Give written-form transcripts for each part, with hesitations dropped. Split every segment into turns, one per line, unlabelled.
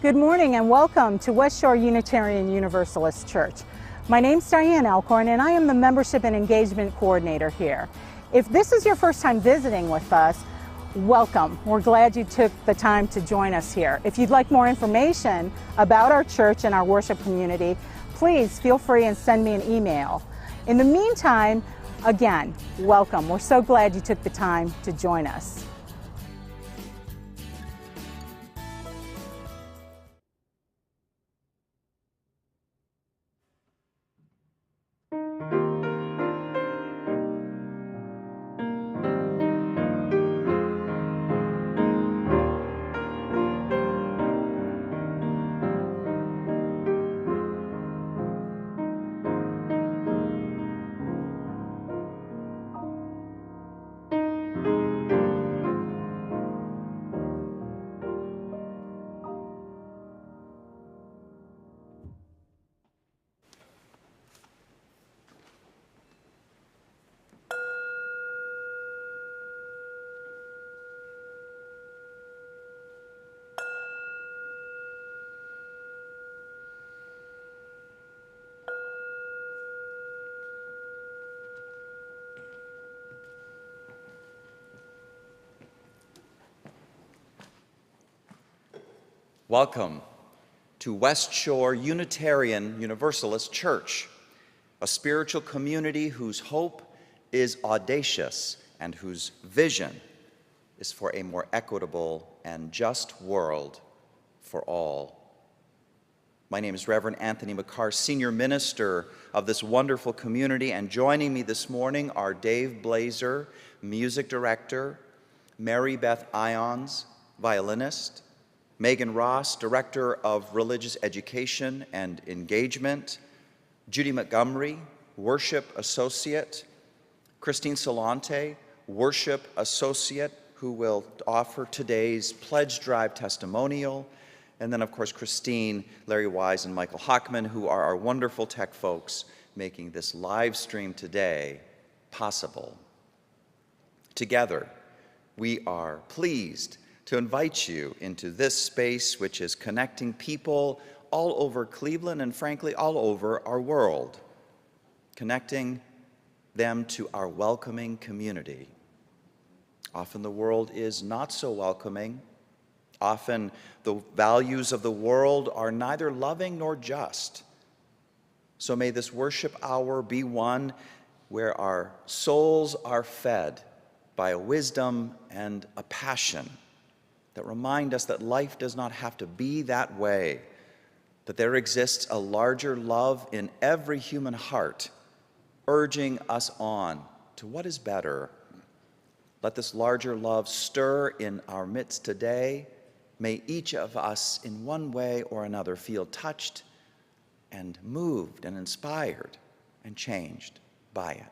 Good morning and welcome to West Shore Unitarian Universalist Church. My name's Diane Alcorn and I am the Membership and Engagement Coordinator here. If this is your first time visiting with us, welcome. We're glad you took the time to join us here. If you'd like more information about our church and our worship community, please feel free and send me an email. In the meantime, again, welcome. We're so glad you took the time to join us.
Welcome to West Shore Unitarian Universalist Church, a spiritual community whose hope is audacious and whose vision is for a more equitable and just world for all. My name is Reverend Anthony McCarr, Senior Minister of this wonderful community, and joining me this morning are Dave Blazer, Music Director, Mary Beth Ions, violinist, Megan Ross, Director of Religious Education and Engagement, Judy Montgomery, Worship Associate, Christine Solante, Worship Associate, who will offer today's Pledge Drive testimonial, and then, of course, Christine, Larry Wise, and Michael Hockman, who are our wonderful tech folks making this live stream today possible. Together, we are pleased to invite you into this space which is connecting people all over Cleveland and frankly all over our world, connecting them to our welcoming community. Often the world is not so welcoming. Often the values of the world are neither loving nor just. So may this worship hour be one where our souls are fed by a wisdom and a passion that remind us that life does not have to be that way, that there exists a larger love in every human heart, urging us on to what is better. Let this larger love stir in our midst today. May each of us in one way or another feel touched and moved and inspired and changed by it.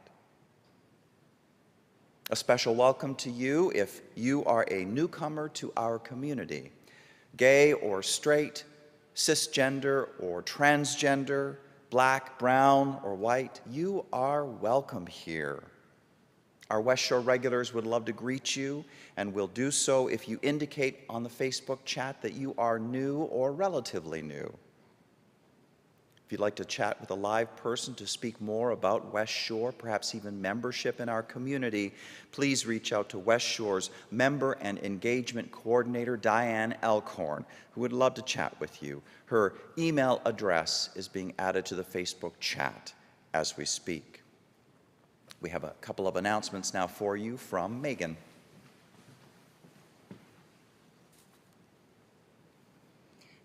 A special welcome to you if you are a newcomer to our community, gay or straight, cisgender or transgender, black, brown, or white. You are welcome here. Our West Shore regulars would love to greet you and will do so if you indicate on the Facebook chat that you are new or relatively new. If you'd like to chat with a live person to speak more about West Shore, perhaps even membership in our community, please reach out to West Shore's Member and Engagement Coordinator, Diane Alcorn, who would love to chat with you. Her email address is being added to the Facebook chat as we speak. We have a couple of announcements now for you from Megan.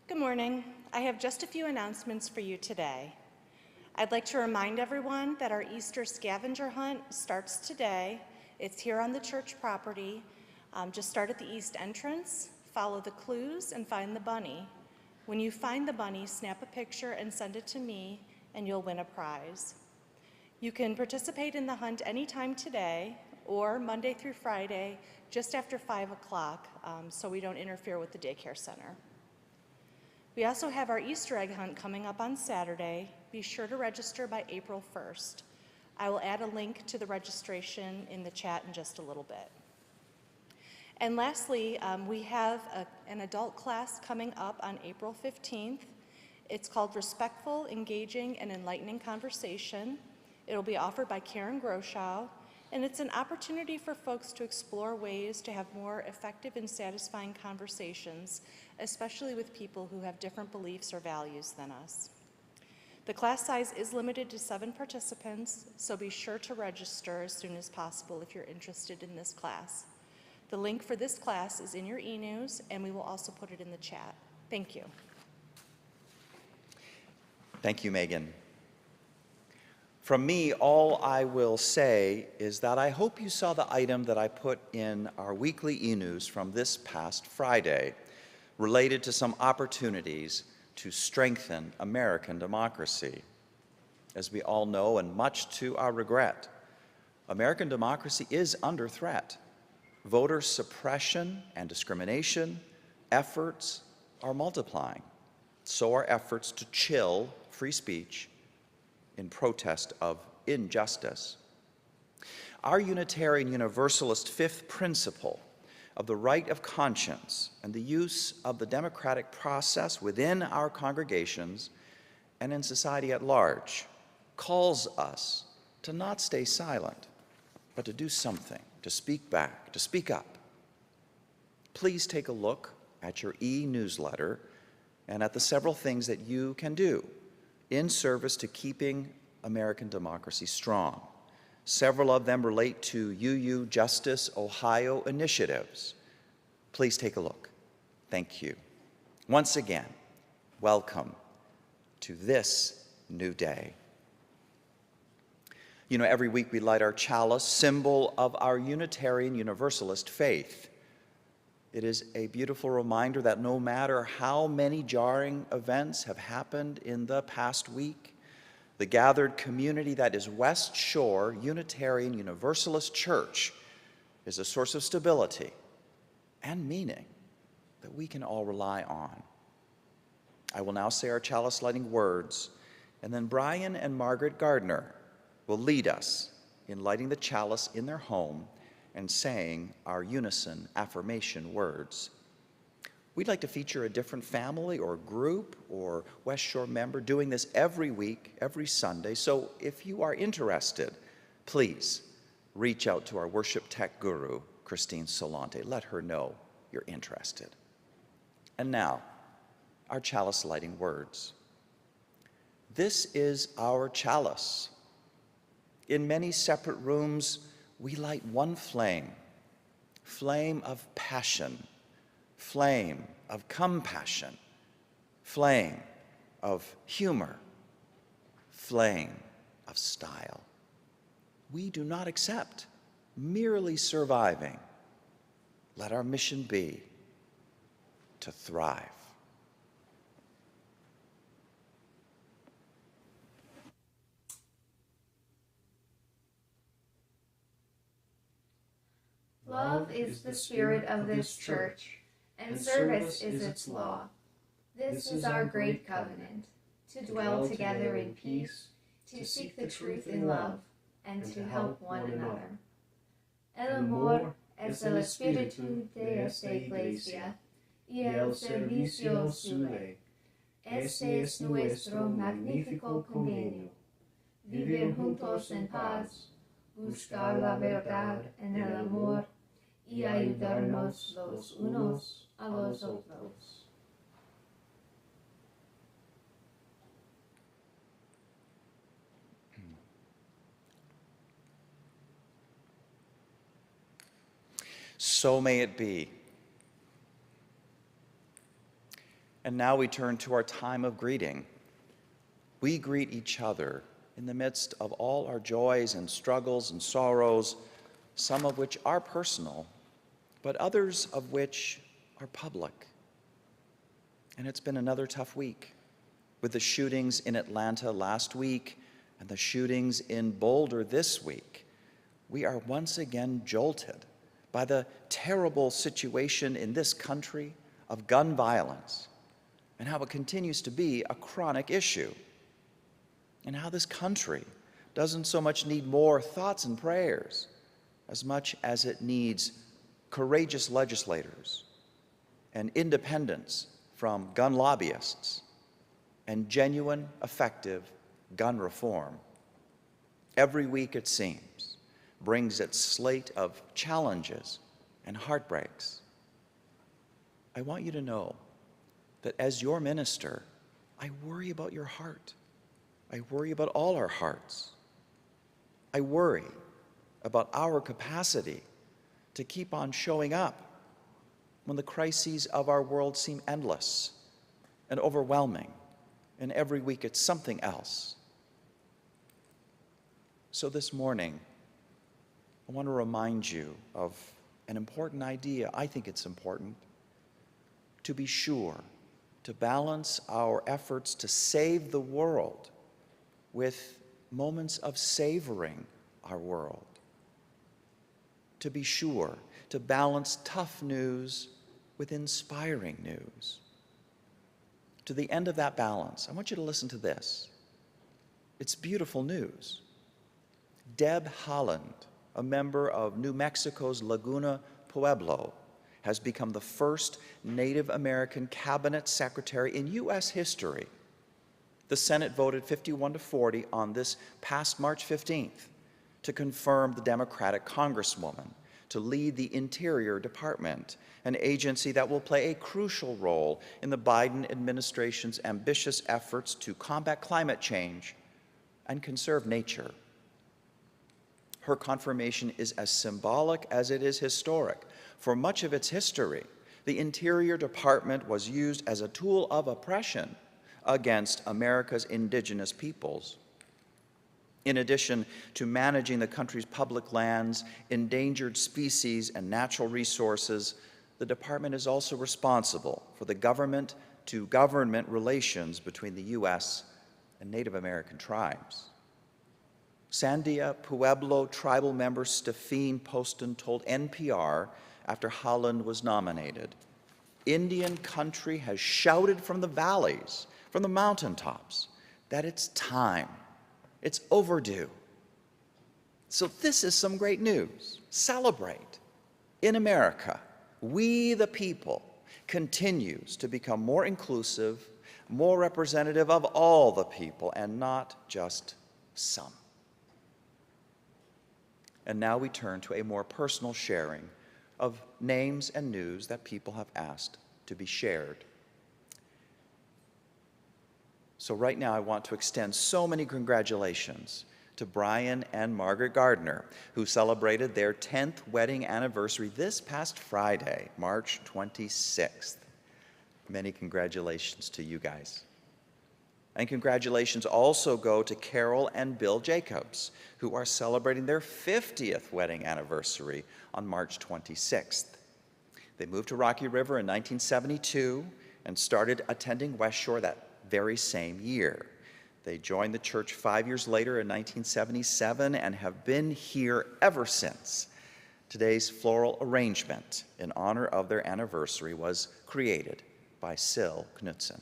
Good morning. I have just a few announcements for you today. I'd like to remind everyone that our Easter scavenger hunt starts today. It's here on the church property. Just start at the east entrance, follow the clues, and find the bunny. When you find the bunny, snap a picture and send it to me, and you'll win a prize. You can participate in the hunt anytime today or Monday through Friday, just after 5 o'clock, so we don't interfere with the daycare center. We also have our Easter egg hunt coming up on Saturday. Be sure to register by April 1st. I will add a link to the registration in the chat in just a little bit. And lastly, we have an adult class coming up on April 15th. It's called Respectful, Engaging, and Enlightening Conversation. It'll be offered by Karen Groschow, and it's an opportunity for folks to explore ways to have more effective and satisfying conversations, especially with people who have different beliefs or values than us. The class size is limited to 7 participants, so be sure to register as soon as possible if you're interested in this class. The link for this class is in your e-news, and we will also put it in the chat. Thank you.
Thank you, Megan. From me, all I will say is that I hope you saw the item that I put in our weekly e-news from this past Friday related to some opportunities to strengthen American democracy. As we all know, and much to our regret, American democracy is under threat. Voter suppression and discrimination efforts are multiplying. So are efforts to chill free speech in protest of injustice. Our Unitarian Universalist fifth principle of the right of conscience and the use of the democratic process within our congregations and in society at large calls us to not stay silent, but to do something, to speak back, to speak up. Please take a look at your e-newsletter and at the several things that you can do in service to keeping American democracy strong. Several of them relate to UU Justice Ohio initiatives. Please take a look. Thank you. Once again, welcome to this new day. You know, every week we light our chalice, symbol of our Unitarian Universalist faith. It is a beautiful reminder that no matter how many jarring events have happened in the past week, the gathered community that is West Shore Unitarian Universalist Church is a source of stability and meaning that we can all rely on. I will now say our chalice lighting words, and then Brian and Margaret Gardner will lead us in lighting the chalice in their home and saying our unison affirmation words. We'd like to feature a different family or group or West Shore member doing this every week, every Sunday. So if you are interested, please reach out to our worship tech guru, Christine Solante. Let her know you're interested. And now, our chalice lighting words. This is our chalice. In many separate rooms, we light one flame, flame of passion, flame of compassion, flame of humor, flame of style. We do not accept merely surviving. Let our mission be to thrive.
Love is the spirit of this church, and service is its law. This is our great covenant, to dwell together in peace, to seek the truth in love, and to help one another. El amor es el espíritu de esta iglesia, y el servicio su ley. Este es nuestro magnífico convenio, vivir juntos en paz, buscar la verdad en el amor, y ayudarnos los unos a los otros.
So may it be. And now we turn to our time of greeting. We greet each other in the midst of all our joys and struggles and sorrows, some of which are personal, but others of which are public. And it's been another tough week, with the shootings in Atlanta last week and the shootings in Boulder this week. We are once again jolted by the terrible situation in this country of gun violence and how it continues to be a chronic issue, and how this country doesn't so much need more thoughts and prayers as much as it needs courageous legislators, and independence from gun lobbyists, and genuine, effective gun reform. Every week, it seems, brings its slate of challenges and heartbreaks. I want you to know that as your minister, I worry about your heart. I worry about all our hearts. I worry about our capacity to keep on showing up when the crises of our world seem endless and overwhelming, and every week it's something else. So this morning, I want to remind you of an important idea. I think it's important to be sure to balance our efforts to save the world with moments of savoring our world. To be sure to balance tough news with inspiring news. To the end of that balance, I want you to listen to this. It's beautiful news. Deb Haaland, a member of New Mexico's Laguna Pueblo, has become the first Native American cabinet secretary in U.S. history. The Senate voted 51-40 on this past March 15th to confirm the Democratic congresswoman to lead the Interior Department, an agency that will play a crucial role in the Biden administration's ambitious efforts to combat climate change and conserve nature. Her confirmation is as symbolic as it is historic. For much of its history, the Interior Department was used as a tool of oppression against America's indigenous peoples. In addition to managing the country's public lands, endangered species, and natural resources, the department is also responsible for the government-to-government relations between the U.S. and Native American tribes. Sandia Pueblo tribal member Stephine Poston told NPR after Haaland was nominated, "Indian country has shouted from the valleys, from the mountaintops, that it's time. It's overdue." So this is some great news. Celebrate. In America, we the people continues to become more inclusive, more representative of all the people, and not just some. And now we turn to a more personal sharing of names and news that people have asked to be shared. So right now I want to extend so many congratulations to Brian and Margaret Gardner, who celebrated their 10th wedding anniversary this past Friday, March 26th. Many congratulations to you guys. And congratulations also go to Carol and Bill Jacobs, who are celebrating their 50th wedding anniversary on March 26th. They moved to Rocky River in 1972 and started attending West Shore that very same year. They joined the church 5 years later in 1977 and have been here ever since. Today's floral arrangement in honor of their anniversary was created by Syl Knudsen.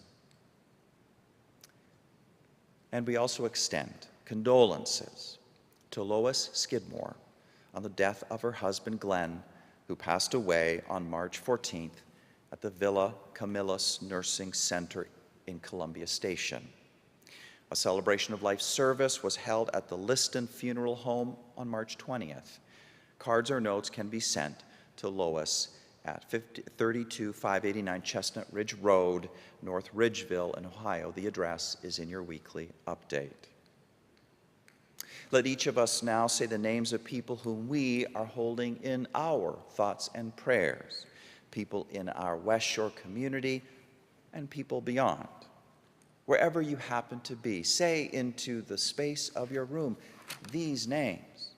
And we also extend condolences to Lois Skidmore on the death of her husband Glenn, who passed away on March 14th at the Villa Camillus Nursing Center in Columbia Station. A celebration of life service was held at the Liston Funeral Home on March 20th. Cards or notes can be sent to Lois at 32589 Chestnut Ridge Road, North Ridgeville, in Ohio. The address is in your weekly update. Let each of us now say the names of people whom we are holding in our thoughts and prayers, people in our West Shore community and people beyond. Wherever you happen to be, say into the space of your room these names,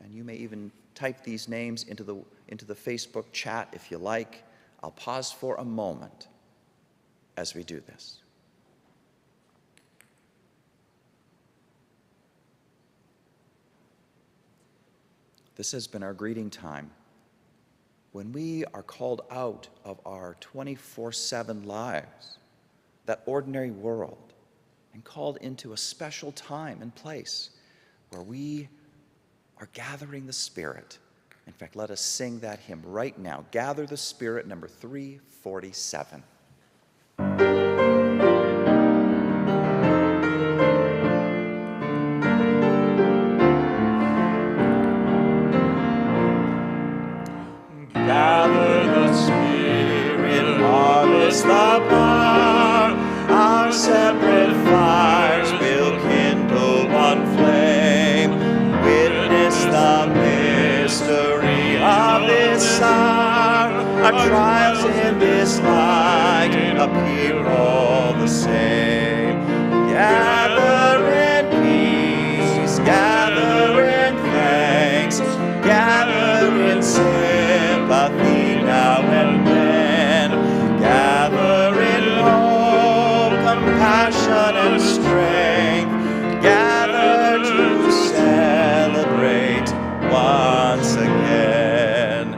and you may even type these names into the Facebook chat if you like. I'll pause for a moment as we do this. This has been our greeting time when we are called out of our 24/7 lives, that ordinary world, and called into a special time and place where we are gathering the Spirit In fact, let us sing that hymn right now. Gather the Spirit, number 347.
Gather the Spirit, harvest the power, our separate fires will kindle one flame. Witness the mystery of this hour, our trials in this light appear all the same. Gather in peace, gather in thanks, gather in sympathy now and then, gather in hope, compassion and strength, gather to celebrate once again.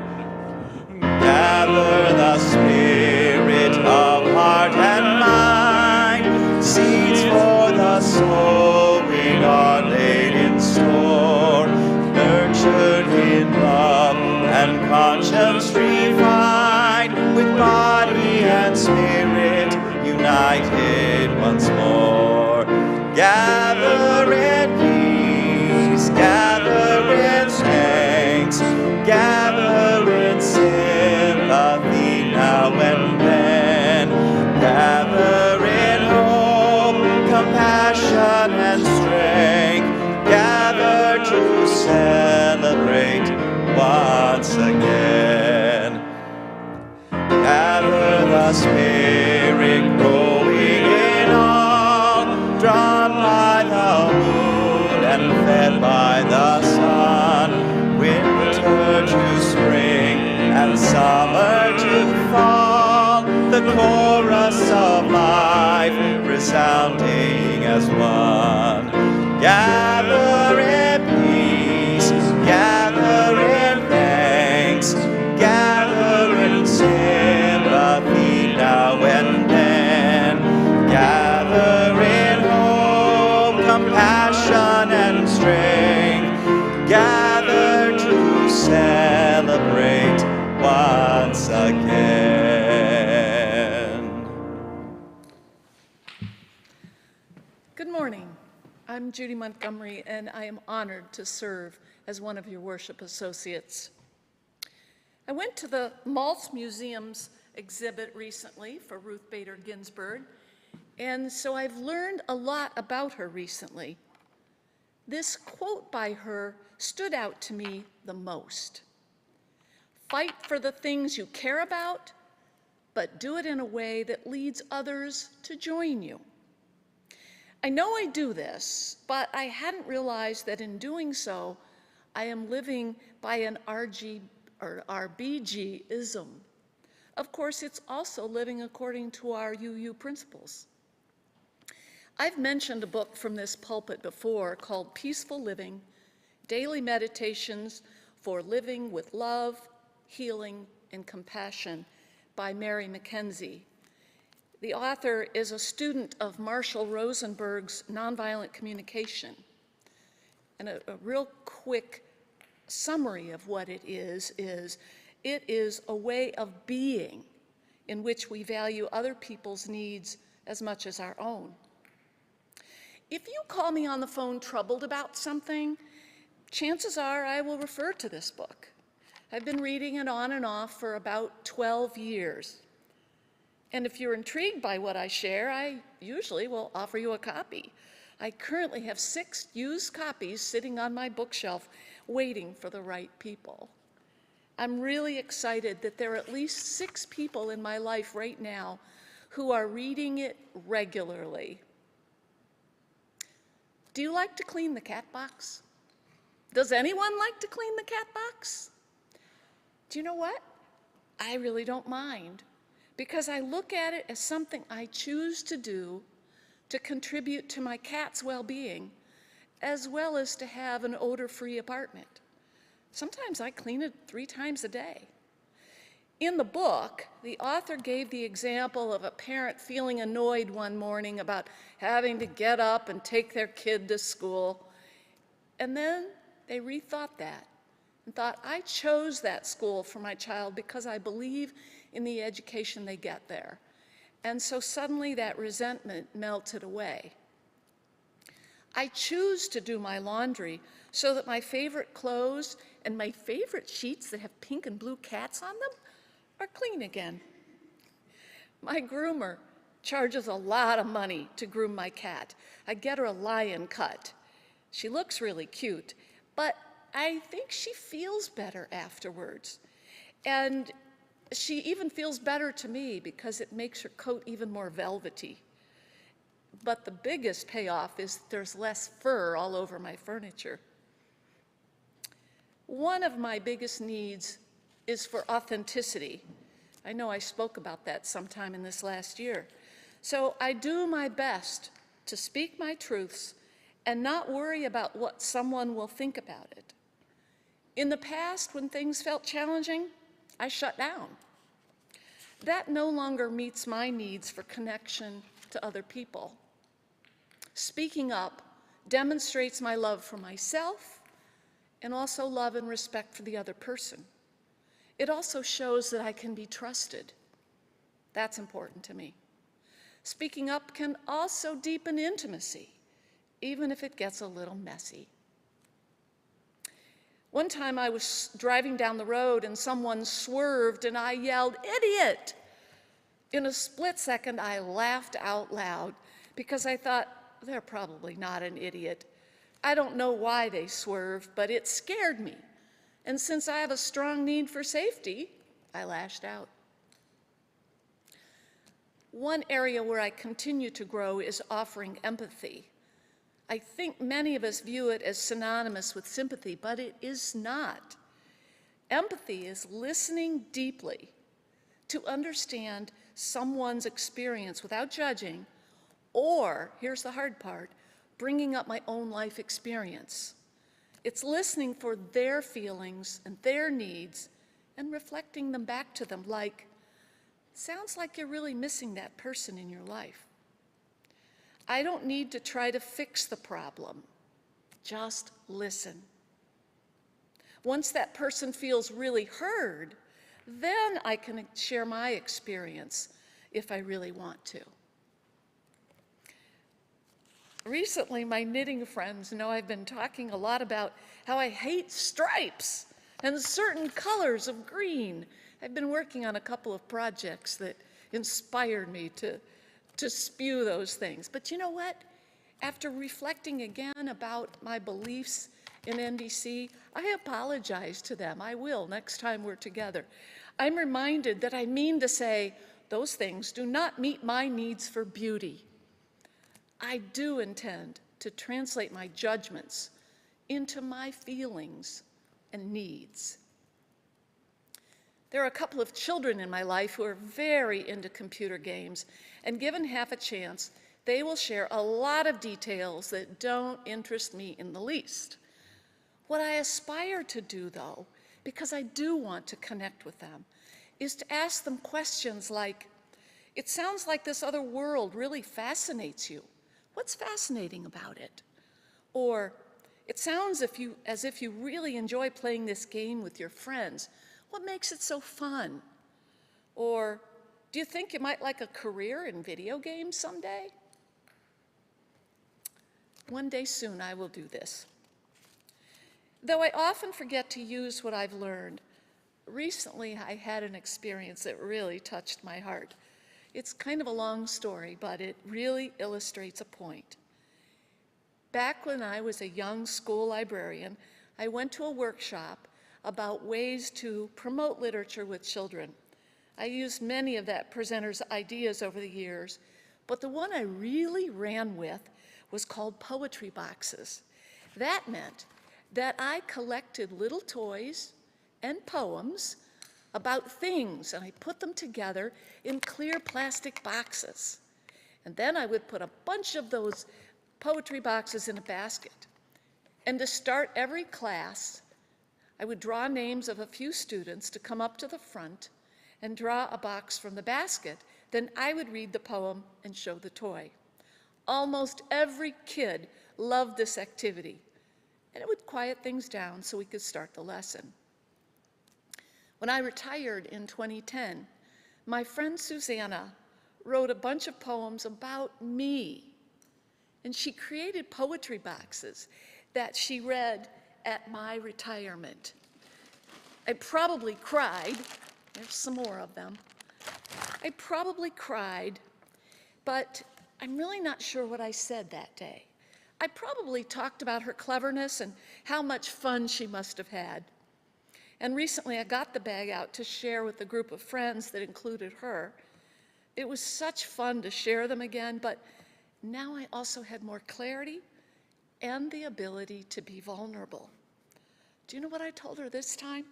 Gather the spirit of heart and mind, seeds for the sowing are laid in store, nurtured in love and conscience refined, with body and spirit united once more. Gather in peace, gather in thanks, gather in sympathy now and then, gather in hope, compassion and strength, gather to celebrate once again. Gather the Spirit growing in all, drawn by the moon and fed by the sun, winter to spring and summer to fall, the chorus of life resounding as one. Gather in peace, gather in thanks, gather in sympathy now and then, gather in hope, compassion and strength, gather to celebrate once again.
Good morning. I'm Judy Montgomery, and I am honored to serve as one of your worship associates. I went to the Maltz Museum's exhibit recently for Ruth Bader Ginsburg, and so I've learned a lot about her recently. This quote by her stood out to me the most. Fight for the things you care about, but do it in a way that leads others to join you. I know I do this, but I hadn't realized that in doing so, I am living by an RBG-ism. Of course, it's also living according to our UU principles. I've mentioned a book from this pulpit before called Peaceful Living, Daily Meditations for Living with Love, Healing, and Compassion by Mary Mackenzie. The author is a student of Marshall Rosenberg's nonviolent communication. And a real quick summary of what it is a way of being in which we value other people's needs as much as our own. If you call me on the phone troubled about something, chances are I will refer to this book. I've been reading it on and off for about 12 years. And if you're intrigued by what I share, I usually will offer you a copy. I currently have 6 used copies sitting on my bookshelf waiting for the right people. I'm really excited that there are at least 6 people in my life right now who are reading it regularly. Do you like to clean the cat box? Does anyone like to clean the cat box? Do you know what? I really don't mind, because I look at it as something I choose to do to contribute to my cat's well-being, as well as to have an odor-free apartment. Sometimes I clean it 3 times a day. In the book, the author gave the example of a parent feeling annoyed one morning about having to get up and take their kid to school, and then they rethought that, and thought, I chose that school for my child because I believe in the education they get there. And so suddenly that resentment melted away. I choose to do my laundry so that my favorite clothes and my favorite sheets that have pink and blue cats on them are clean again. My groomer charges a lot of money to groom my cat. I get her a lion cut. She looks really cute, but I think she feels better afterwards. And she even feels better to me because it makes her coat even more velvety. But the biggest payoff is there's less fur all over my furniture. One of my biggest needs is for authenticity. I know I spoke about that sometime in this last year. So I do my best to speak my truths and not worry about what someone will think about it. In the past, when things felt challenging, I shut down. That no longer meets my needs for connection to other people. Speaking up demonstrates my love for myself and also love and respect for the other person. It also shows that I can be trusted. That's important to me. Speaking up can also deepen intimacy, even if it gets a little messy. One time I was driving down the road and someone swerved and I yelled, "Idiot!" In a split second, I laughed out loud because I thought, they're probably not an idiot. I don't know why they swerved, but it scared me. And since I have a strong need for safety, I lashed out. One area where I continue to grow is offering empathy. I think many of us view it as synonymous with sympathy, but it is not. Empathy is listening deeply to understand someone's experience without judging, or, here's the hard part, bringing up my own life experience. It's listening for their feelings and their needs and reflecting them back to them like, sounds like you're really missing that person in your life. I don't need to try to fix the problem, just listen. Once that person feels really heard, then I can share my experience if I really want to. Recently, my knitting friends know I've been talking a lot about how I hate stripes and certain colors of green. I've been working on a couple of projects that inspired me to spew those things. But you know what? After reflecting again about my beliefs in NDC, I apologize to them. I will next time we're together. I'm reminded that I mean to say those things do not meet my needs for beauty. I do intend to translate my judgments into my feelings and needs. There are a couple of children in my life who are very into computer games, and given half a chance, they will share a lot of details that don't interest me in the least. What I aspire to do, though, because I do want to connect with them, is to ask them questions like, it sounds like this other world really fascinates you. What's fascinating about it? Or, it sounds as if you really enjoy playing this game with your friends. What makes it so fun? Or, do you think you might like a career in video games someday? One day soon I will do this. Though I often forget to use what I've learned, recently I had an experience that really touched my heart. It's kind of a long story, but it really illustrates a point. Back when I was a young school librarian, I went to a workshop about ways to promote literature with children. I used many of that presenter's ideas over the years, but the one I really ran with was called poetry boxes. That meant that I collected little toys and poems about things, and I put them together in clear plastic boxes. And then I would put a bunch of those poetry boxes in a basket. And to start every class, I would draw names of a few students to come up to the front and draw a box from the basket. Then I would read the poem and show the toy. Almost every kid loved this activity, and it would quiet things down so we could start the lesson. When I retired in 2010, my friend Susanna wrote a bunch of poems about me, and she created poetry boxes that she read at my retirement. I probably cried. There's some more of them. I probably cried, but I'm really not sure what I said that day. I probably talked about her cleverness and how much fun she must have had. And recently I got the bag out to share with a group of friends that included her. It was such fun to share them again, but now I also had more clarity and the ability to be vulnerable. Do you know what I told her this time?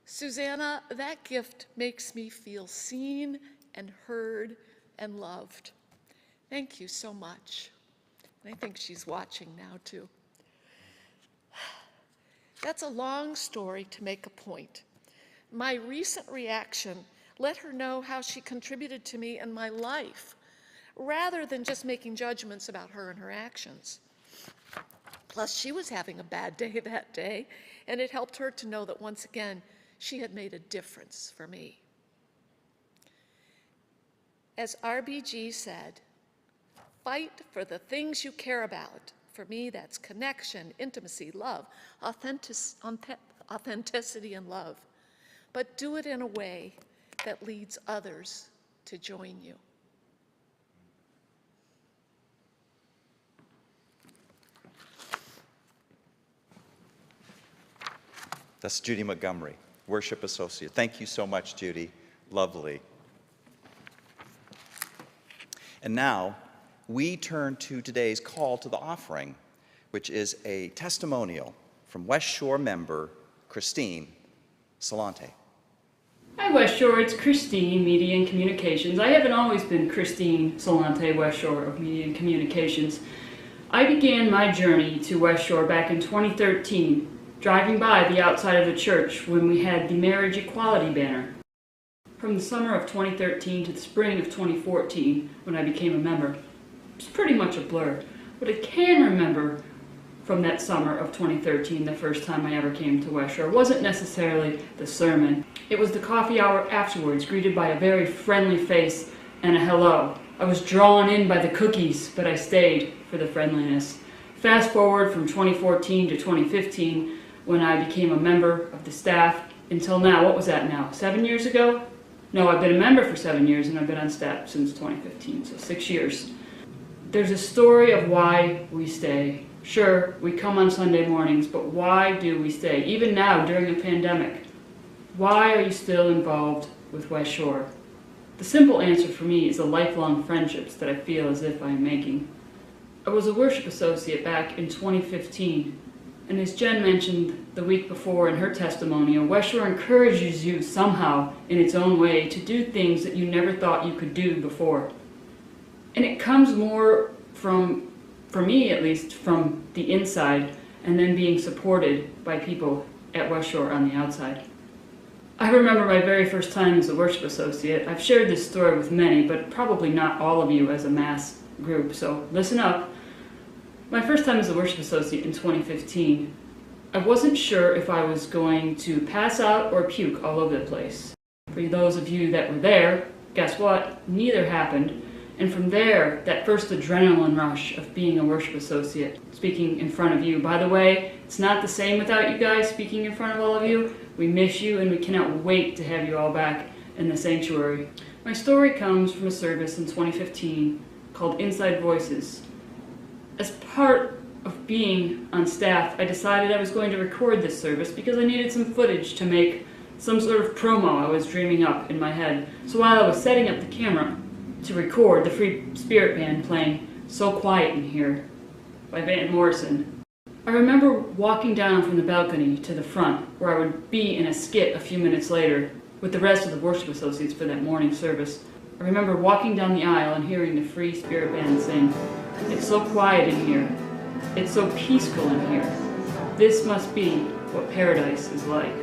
Susanna, that gift makes me feel seen and heard and loved. Thank you so much. And I think she's watching now too. That's a long story to make a point. My recent reaction let her know how she contributed to me and my life, rather than just making judgments about her and her actions. Plus, she was having a bad day that day, and it helped her to know that once again, she had made a difference for me. As RBG said, fight for the things you care about. For me, that's connection, intimacy, love, authenticity and love. But do it in a way that leads others to join you.
That's Judy Montgomery, Worship Associate. Thank you so much, Judy. Lovely. And now, we turn to today's call to the offering, which is a testimonial from West Shore member Christine Salante.
Hi West Shore, it's Christine, Media and Communications. I haven't always been Christine Salante, West Shore of Media and Communications. I began my journey to West Shore back in 2013, driving by the outside of the church when we had the marriage equality banner. From the summer of 2013 to the spring of 2014, when I became a member, it's pretty much a blur. What I can remember from that summer of 2013, the first time I ever came to West Shore, wasn't necessarily the sermon. It was the coffee hour afterwards, greeted by a very friendly face and a hello. I was drawn in by the cookies, but I stayed for the friendliness. Fast forward from 2014 to 2015, when I became a member of the staff, until now. What was that now? 7 years ago? No, I've been a member for 7 years, and I've been on staff since 2015, so 6 years. There's a story of why we stay. Sure, we come on Sunday mornings, but why do we stay? Even now, during a pandemic, why are you still involved with West Shore? The simple answer for me is the lifelong friendships that I feel as if I am making. I was a worship associate back in 2015, and as Jen mentioned the week before in her testimonial, West Shore encourages you somehow, in its own way, to do things that you never thought you could do before. And it comes more from, for me at least, from the inside, and then being supported by people at West Shore on the outside. I remember my very first time as a worship associate. I've shared this story with many, but probably not all of you as a mass group, so listen up. My first time as a worship associate in 2015, I wasn't sure if I was going to pass out or puke all over the place. For those of you that were there, guess what? Neither happened. And from there, that first adrenaline rush of being a worship associate, speaking in front of you. By the way, it's not the same without you guys speaking in front of all of you. We miss you, and we cannot wait to have you all back in the sanctuary. My story comes from a service in 2015 called Inside Voices. As part of being on staff, I decided I was going to record this service because I needed some footage to make some sort of promo I was dreaming up in my head. So while I was setting up the camera to record the Free Spirit Band playing So Quiet in Here by Van Morrison, I remember walking down from the balcony to the front where I would be in a skit a few minutes later with the rest of the worship associates for that morning service. I remember walking down the aisle and hearing the Free Spirit Band sing, "It's so quiet in here. It's so peaceful in here. This must be what paradise is like."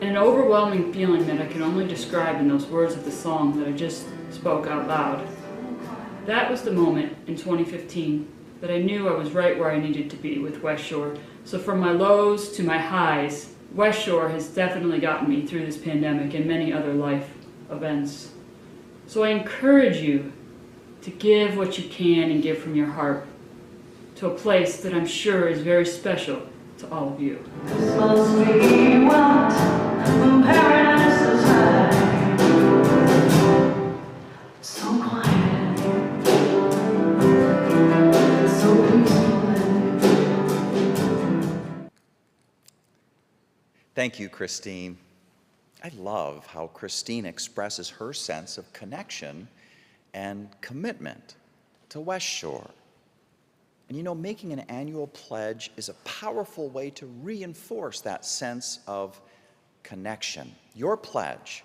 And an overwhelming feeling that I can only describe in those words of the song that I just spoke out loud. That was the moment in 2015 that I knew I was right where I needed to be with West Shore. So from my lows to my highs, West Shore has definitely gotten me through this pandemic and many other life events. So I encourage you to give what you can and give from your heart to a place that I'm sure is very special to all of you.
This must be what paradise is like. So quiet, so peaceful.
Thank you, Christine. I love how Christine expresses her sense of connection and commitment to West Shore. And you know, making an annual pledge is a powerful way to reinforce that sense of connection. Your pledge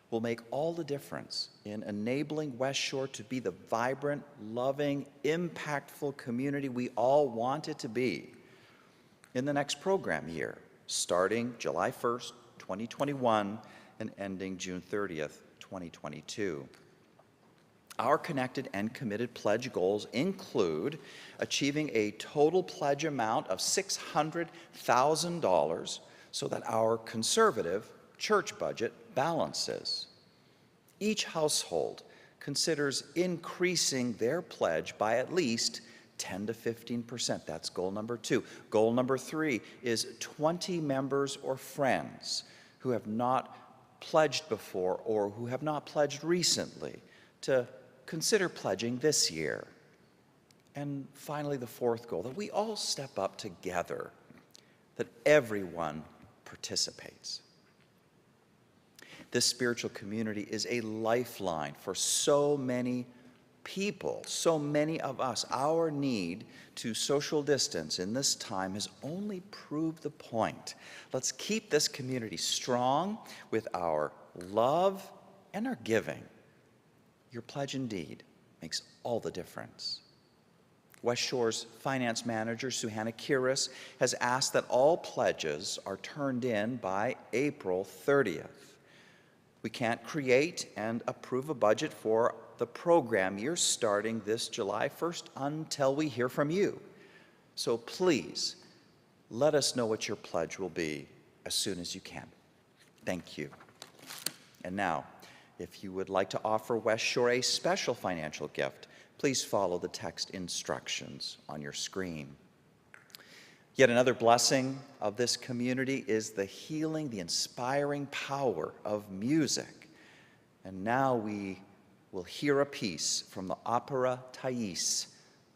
will make all the difference in enabling West Shore to be the vibrant, loving, impactful community we all want it to be in the next program year, starting July 1st, 2021 and ending June 30th, 2022. Our connected and committed pledge goals include achieving a total pledge amount of $600,000 so that our conservative church budget balances. Each household considers increasing their pledge by at least 10 to 15%. That's goal number 2. Goal number 3 is 20 members or friends who have not pledged before or who have not pledged recently to consider pledging this year. And finally, the 4th goal, that we all step up together, that everyone participates. This spiritual community is a lifeline for so many people, so many of us. Our need to social distance in this time has only proved the point. Let's keep this community strong with our love and our giving. Your pledge indeed makes all the difference. West Shore's finance manager, Suhanna Kiris, has asked that all pledges are turned in by April 30th. We can't create and approve a budget for the program year starting this July 1st until we hear from you. So please, let us know what your pledge will be as soon as you can. Thank you. And now, if you would like to offer West Shore a special financial gift, please follow the text instructions on your screen. Yet another blessing of this community is the healing, the inspiring power of music. And now we will hear a piece from the opera Thais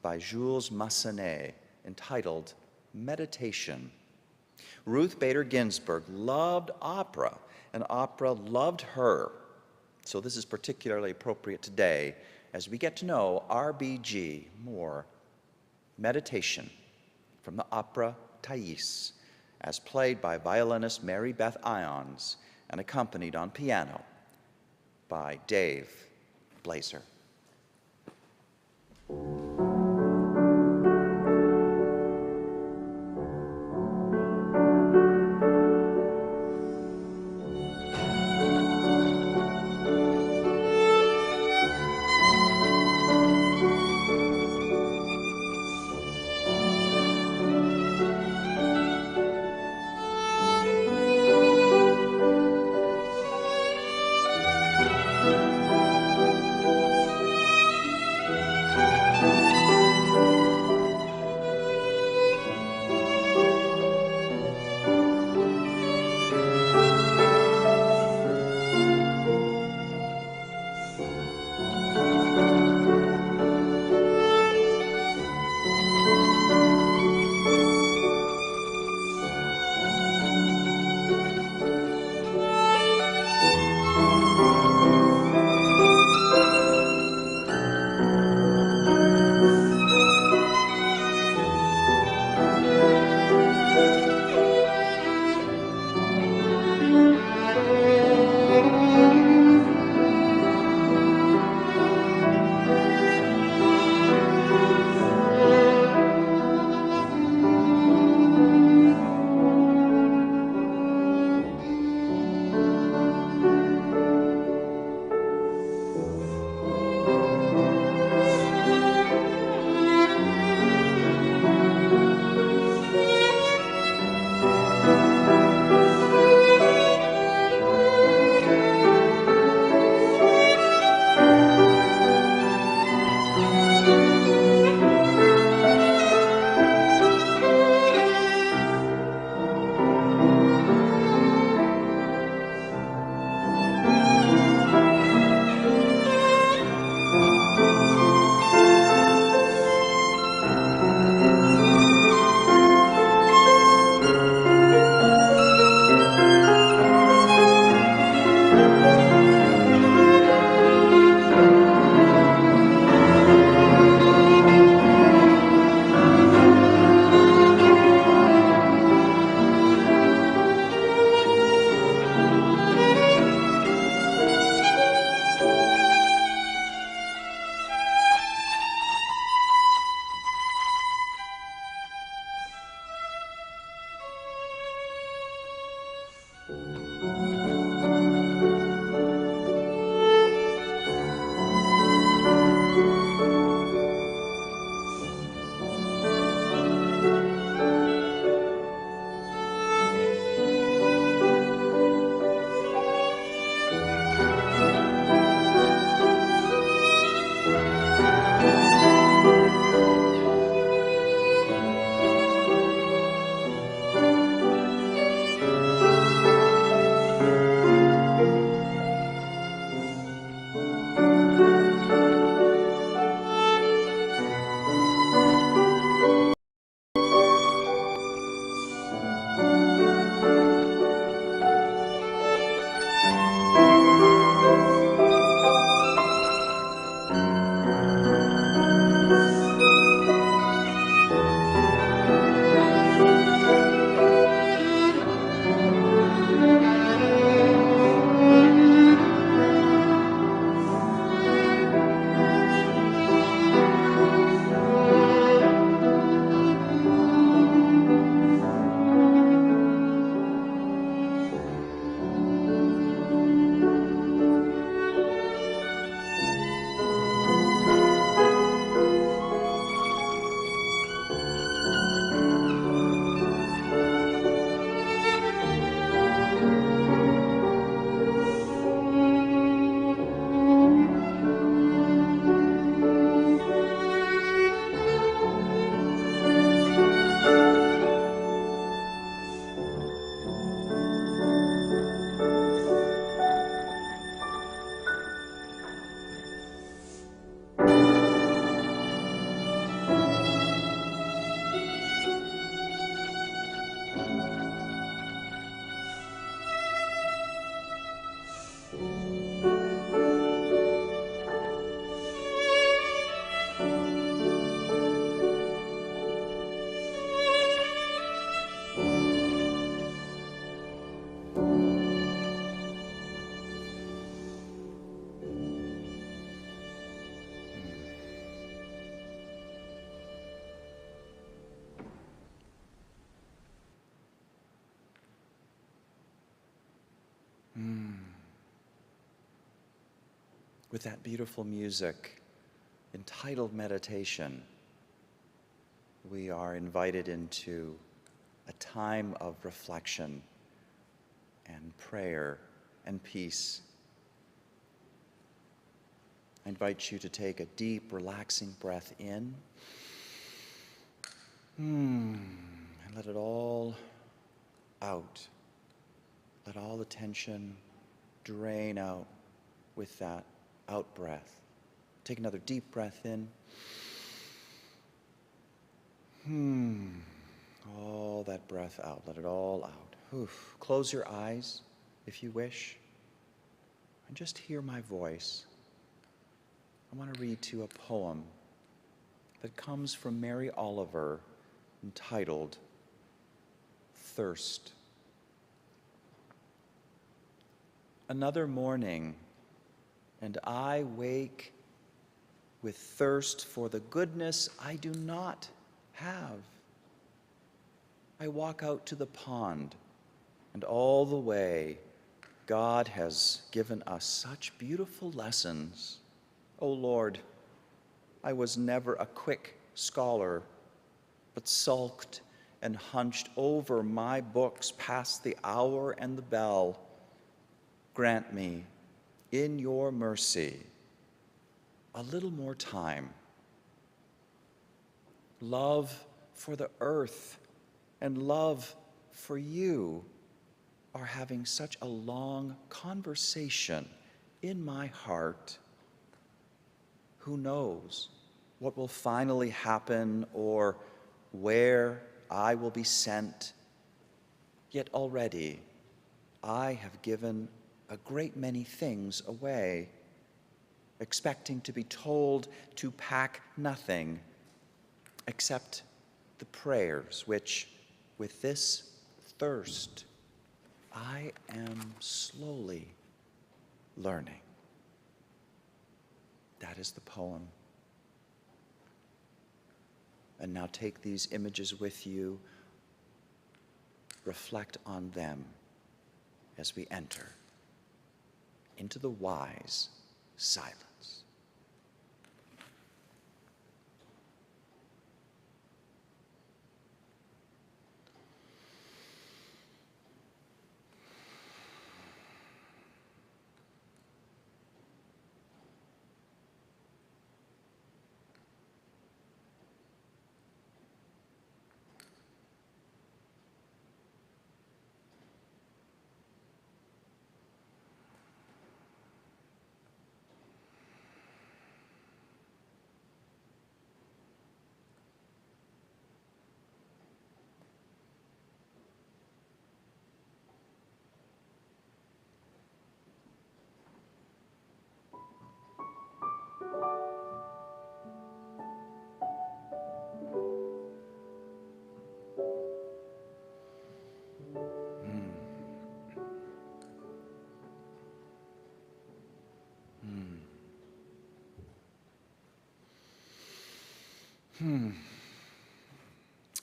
by Jules Massenet entitled Meditation. Ruth Bader Ginsburg loved opera, and opera loved her. So this is particularly appropriate today as we get to know RBG more. Meditation from the opera Thais, as played by violinist Mary Beth Ions and accompanied on piano by Dave Blazer. with that beautiful music entitled Meditation, we are invited into a time of reflection and prayer and peace. I invite you to take a deep, relaxing breath in and let it all out. Let all the tension drain out with that out breath. Take another deep breath in. All that breath out. Let it all out. Oof. Close your eyes if you wish and just hear my voice. I want to read to you a poem that comes from Mary Oliver entitled Thirst. Another morning, and I wake with thirst for the goodness I do not have. I walk out to the pond, and all the way, God has given us such beautiful lessons. Oh Lord, I was never a quick scholar, but sulked and hunched over my books past the hour and the bell. Grant me, in your mercy, a little more time. Love for the earth and love for you are having such a long conversation in my heart. Who knows what will finally happen or where I will be sent? Yet already I have given a great many things away, expecting to be told to pack nothing except the prayers which, with this thirst, I am slowly learning. That is the poem. And now take these images with you, reflect on them as we enter into the wise silence.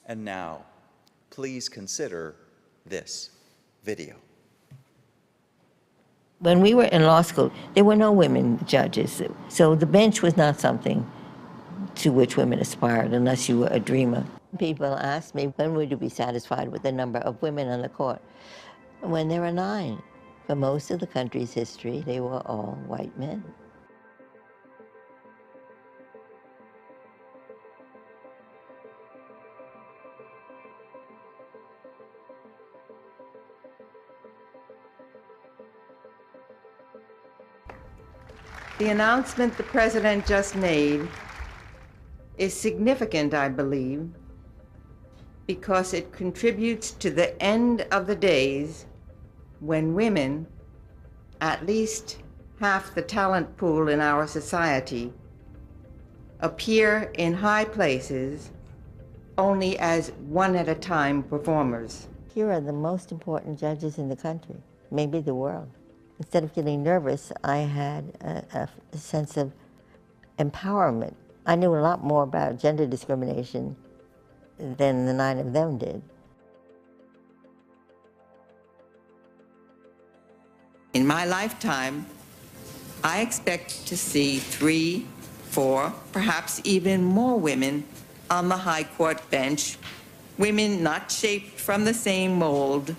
And now, please consider this video.
When we were in law school, there were no women judges, so the bench was not something to which women aspired unless you were a dreamer. People ask me, when would you be satisfied with the number of women on the court? When there are 9. For most of the country's history, they were all white men.
The announcement the President just made is significant, I believe, because it contributes to the end of the days when women, at least half the talent pool in our society, appear in high places only as one-at-a-time performers.
Here are the most important judges in the country, maybe the world. Instead of getting nervous, I had a sense of empowerment. I knew a lot more about gender discrimination than the 9 of them did.
In my lifetime, I expect to see 3, 4, perhaps even more women on the High Court bench, women not shaped from the same mold,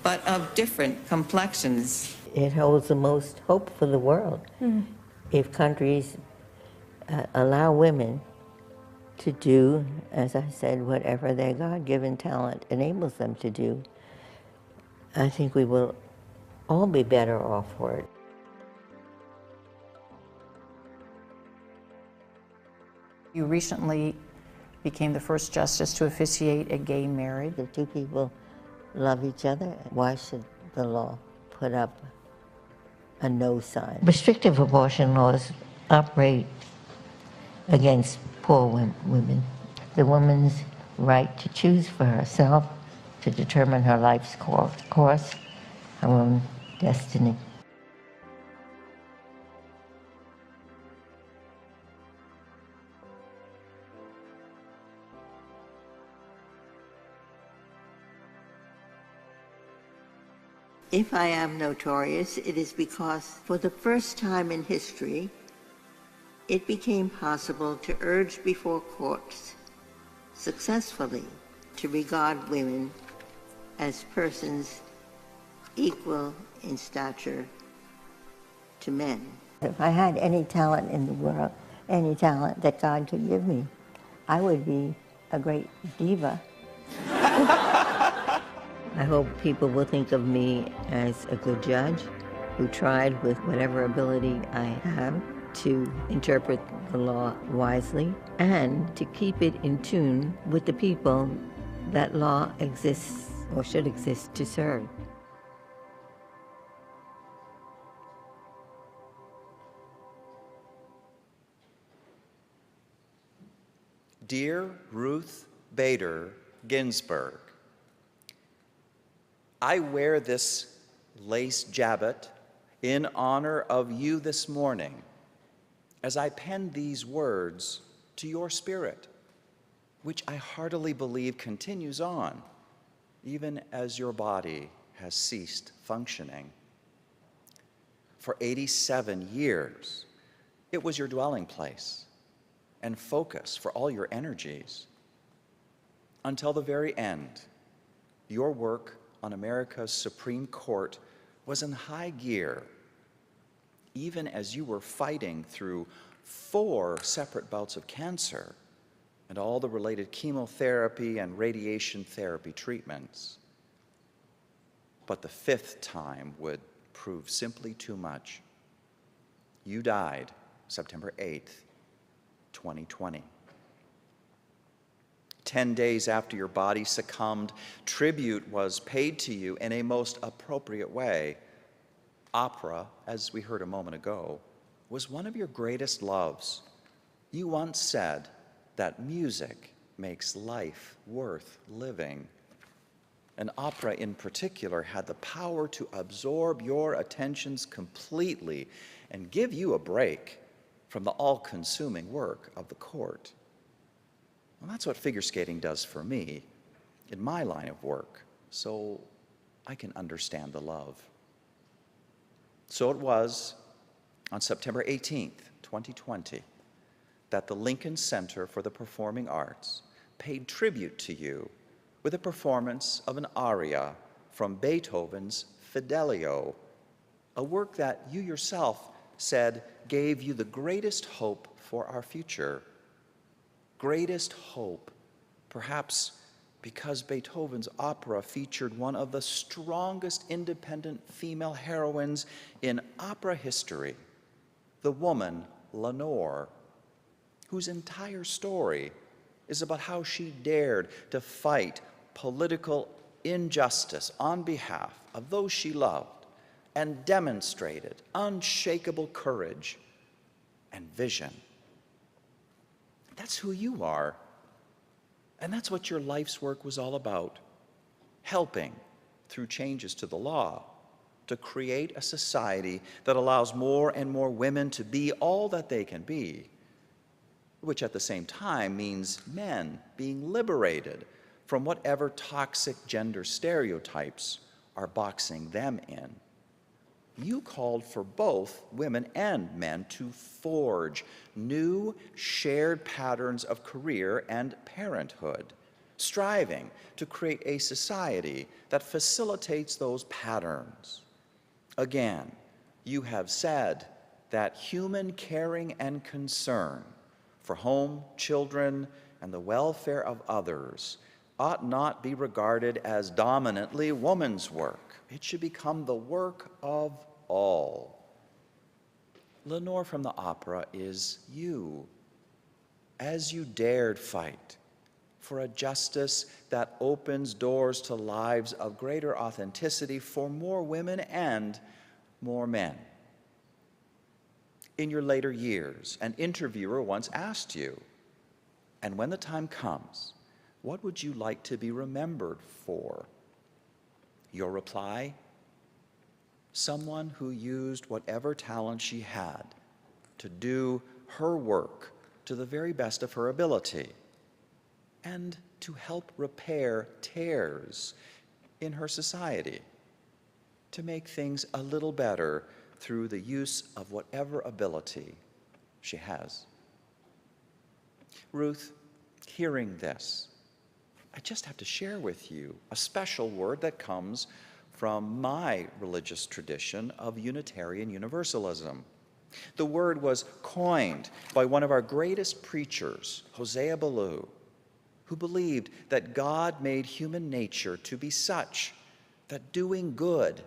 but of different complexions.
It holds the most hope for the world. If countries allow women to do, as I said, whatever their God-given talent enables them to do, I think we will all be better off for it.
You recently became the first justice to officiate a gay marriage.
If two people love each other, why should the law put up a no sign? Restrictive abortion laws operate against poor women. The woman's right to choose for herself, to determine her life's course, her own destiny. If I am notorious, it is because for the first time in history, it became possible to urge before courts successfully to regard women as persons equal in stature to men. If I had any talent in the world, any talent that God could give me, I would be a great diva. I hope people will think of me as a good judge who tried with whatever ability I have to interpret the law wisely and to keep it in tune with the people that law exists or should exist to serve.
Dear Ruth Bader Ginsburg, I wear this lace jabot in honor of you this morning as I pen these words to your spirit, which I heartily believe continues on, even as your body has ceased functioning. For 87 years, it was your dwelling place and focus for all your energies. Until the very end, your work on America's Supreme Court was in high gear, even as you were fighting through 4 separate bouts of cancer and all the related chemotherapy and radiation therapy treatments. But the 5th time would prove simply too much. You died September 8th, 2020. 10 days after your body succumbed, tribute was paid to you in a most appropriate way. Opera, as we heard a moment ago, was one of your greatest loves. You once said that music makes life worth living. And opera in particular had the power to absorb your attentions completely and give you a break from the all-consuming work of the court. Well, that's what figure skating does for me in my line of work, so I can understand the love. So it was on September 18th, 2020, that the Lincoln Center for the Performing Arts paid tribute to you with a performance of an aria from Beethoven's Fidelio, a work that you yourself said gave you the greatest hope for our future. Greatest hope, perhaps because Beethoven's opera featured one of the strongest independent female heroines in opera history, the woman Lenore, whose entire story is about how she dared to fight political injustice on behalf of those she loved and demonstrated unshakable courage and vision. That's who you are. And that's what your life's work was all about, helping, through changes to the law, to create a society that allows more and more women to be all that they can be, which at the same time means men being liberated from whatever toxic gender stereotypes are boxing them in. you called for both women and men to forge new shared patterns of career and parenthood, striving to create a society that facilitates those patterns. Again, you have said that human caring and concern for home, children, and the welfare of others ought not be regarded as dominantly woman's work. It should become the work of all. Lenore from the opera is you, as you dared fight for a justice that opens doors to lives of greater authenticity for more women and more men. In your later years, an interviewer once asked you, and when the time comes, what would you like to be remembered for? Your reply, someone who used whatever talent she had to do her work to the very best of her ability and to help repair tears in her society, to make things a little better through the use of whatever ability she has. Ruth, hearing this, I just have to share with you a special word that comes from my religious tradition of Unitarian Universalism. The word was coined by one of our greatest preachers, Hosea Ballou, who believed that God made human nature to be such that doing good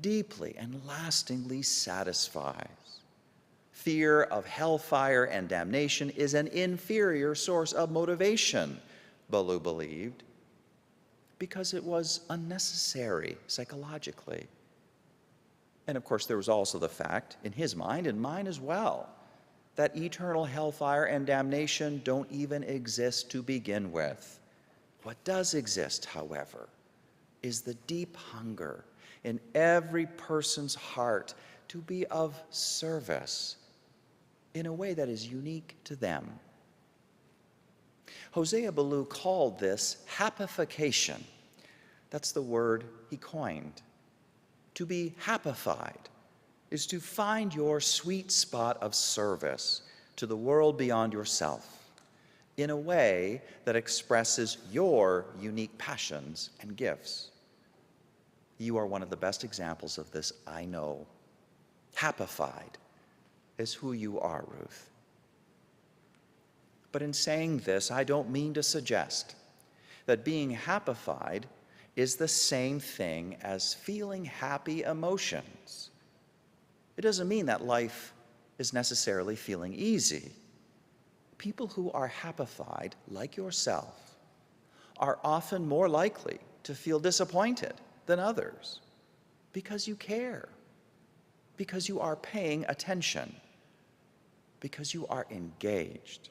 deeply and lastingly satisfies. Fear of hellfire and damnation is an inferior source of motivation, Ballou believed, because it was unnecessary psychologically. And of course, there was also the fact, in his mind and mine as well, that eternal hellfire and damnation don't even exist to begin with. What does exist, however, is the deep hunger in every person's heart to be of service in a way that is unique to them. Hosea Ballou called this happification. That's the word he coined. To be happified is to find your sweet spot of service to the world beyond yourself in a way that expresses your unique passions and gifts. You are one of the best examples of this, I know. Happified is who you are, Ruth. But in saying this, I don't mean to suggest that being happified is the same thing as feeling happy emotions. It doesn't mean that life is necessarily feeling easy. People who are happified, like yourself, are often more likely to feel disappointed than others because you care, because you are paying attention, because you are engaged.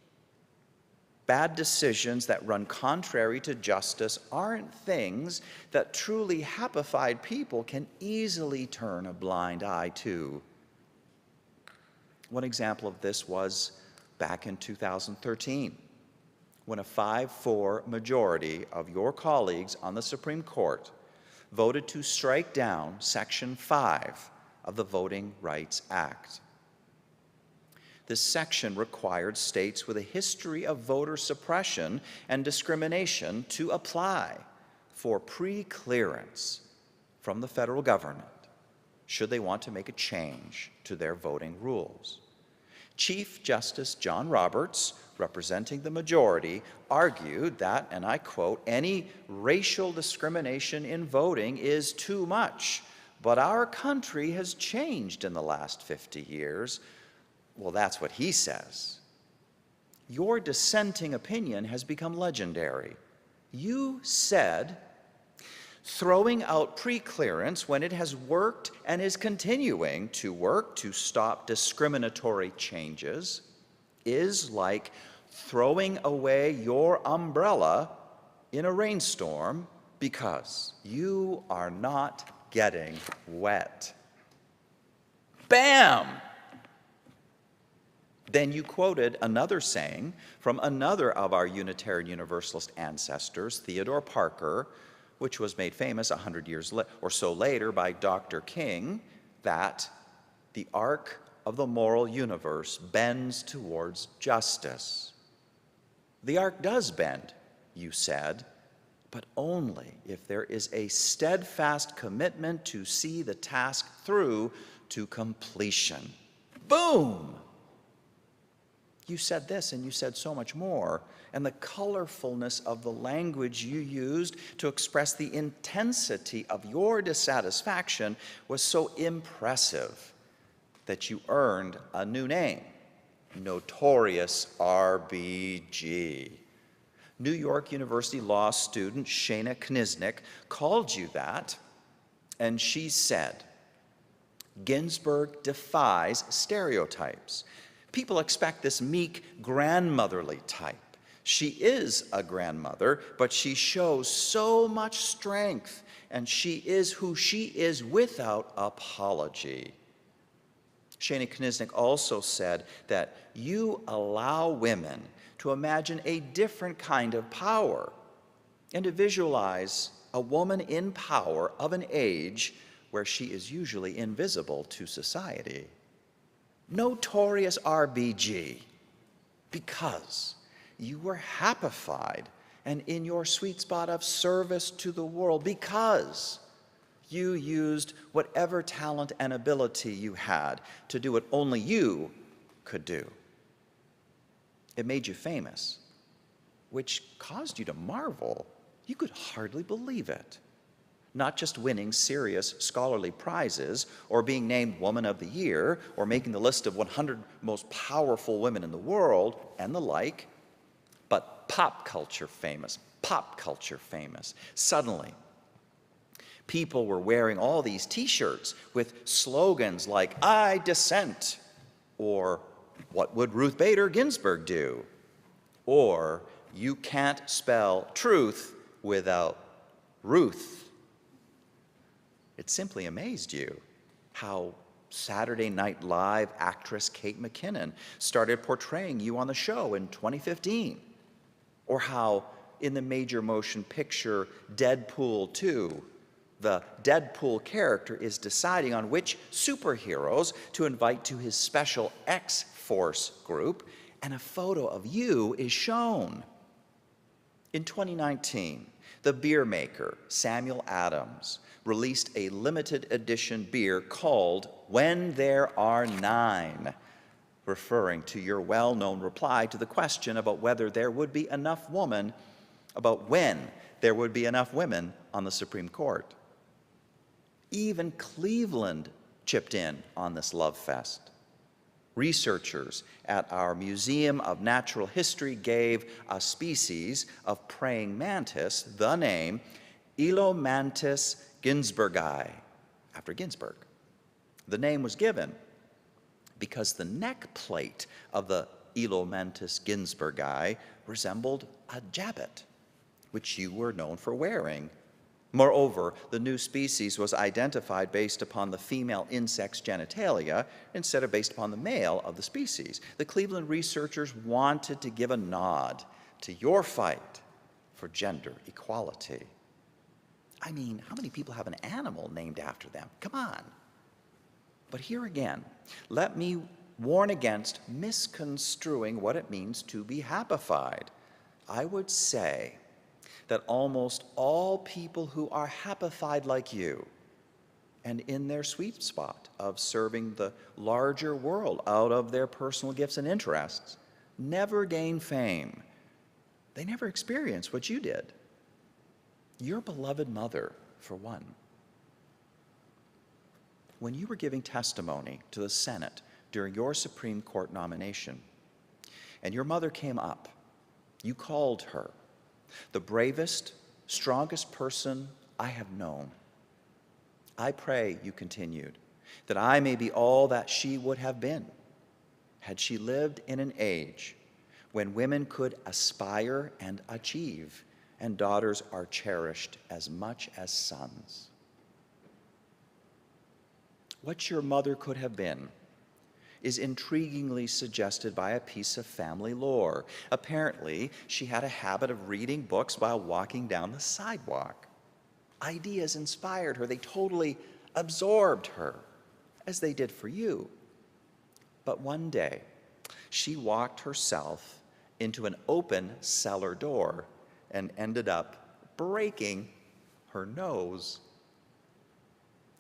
Bad decisions that run contrary to justice aren't things that truly happified people can easily turn a blind eye to. One example of this was back in 2013, when a 5-4 majority of your colleagues on the Supreme Court voted to strike down Section 5 of the Voting Rights Act. This section required states with a history of voter suppression and discrimination to apply for pre-clearance from the federal government should they want to make a change to their voting rules. Chief Justice John Roberts, representing the majority, argued that, and I quote, "Any racial discrimination in voting is too much, but our country has changed in the last 50 years. Well, that's what he says. Your dissenting opinion has become legendary. You said throwing out pre-clearance when it has worked and is continuing to work to stop discriminatory changes is like throwing away your umbrella in a rainstorm because you are not getting wet." Bam! Then you quoted another saying from another of our Unitarian Universalist ancestors, Theodore Parker, which was made famous 100 years or so later by Dr. King, that the arc of the moral universe bends towards justice. The arc does bend, you said, but only if there is a steadfast commitment to see the task through to completion. Boom! You said this and you said so much more, and the colorfulness of the language you used to express the intensity of your dissatisfaction was so impressive that you earned a new name, Notorious RBG. New York University law student Shana Kniznik called you that, and she said, Ginsburg defies stereotypes. People expect this meek, grandmotherly type. She is a grandmother, but she shows so much strength, and she is who she is without apology. Shana Kniznik also said that you allow women to imagine a different kind of power and to visualize a woman in power of an age where she is usually invisible to society. Notorious RBG, because you were happified and in your sweet spot of service to the world, because you used whatever talent and ability you had to do what only you could do. It made you famous, which caused you to marvel. You could hardly believe it. Not just winning serious scholarly prizes or being named Woman of the Year or making the list of 100 most powerful women in the world and the like, but pop culture famous, pop culture famous. Suddenly, people were wearing all these t-shirts with slogans like, I dissent, or what would Ruth Bader Ginsburg do? Or you can't spell truth without Ruth. It simply amazed you how Saturday Night Live actress Kate McKinnon started portraying you on the show in 2015. Or how in the major motion picture Deadpool 2, the Deadpool character is deciding on which superheroes to invite to his special X-Force group, and a photo of you is shown. In 2019, the beer maker, Samuel Adams, released a limited edition beer called When There Are Nine, referring to your well-known reply to the question about whether there would be enough women, about when there would be enough women on the Supreme Court. Even Cleveland chipped in on this love fest. Researchers at our Museum of Natural History gave a species of praying mantis the name Elomantis ginsburgi, after Ginsburg. The name was given because the neck plate of the Elomantis ginsburgi resembled a jabot, which you were known for wearing. Moreover, the new species was identified based upon the female insect's genitalia instead of based upon the male of the species. The Cleveland researchers wanted to give a nod to your fight for gender equality. I mean, how many people have an animal named after them? Come on. But here again, let me warn against misconstruing what it means to be happified. I would say that almost all people who are happified like you and in their sweet spot of serving the larger world out of their personal gifts and interests never gain fame. They never experience what you did. Your beloved mother, for one. When you were giving testimony to the Senate during your Supreme Court nomination, and your mother came up, you called her the bravest, strongest person I have known. I pray, you continued, that I may be all that she would have been had she lived in an age when women could aspire and achieve, and daughters are cherished as much as sons. What your mother could have been is intriguingly suggested by a piece of family lore. Apparently, she had a habit of reading books while walking down the sidewalk. Ideas inspired her. They totally absorbed her. as they did for you. But one day, she walked herself into an open cellar door and ended up breaking her nose.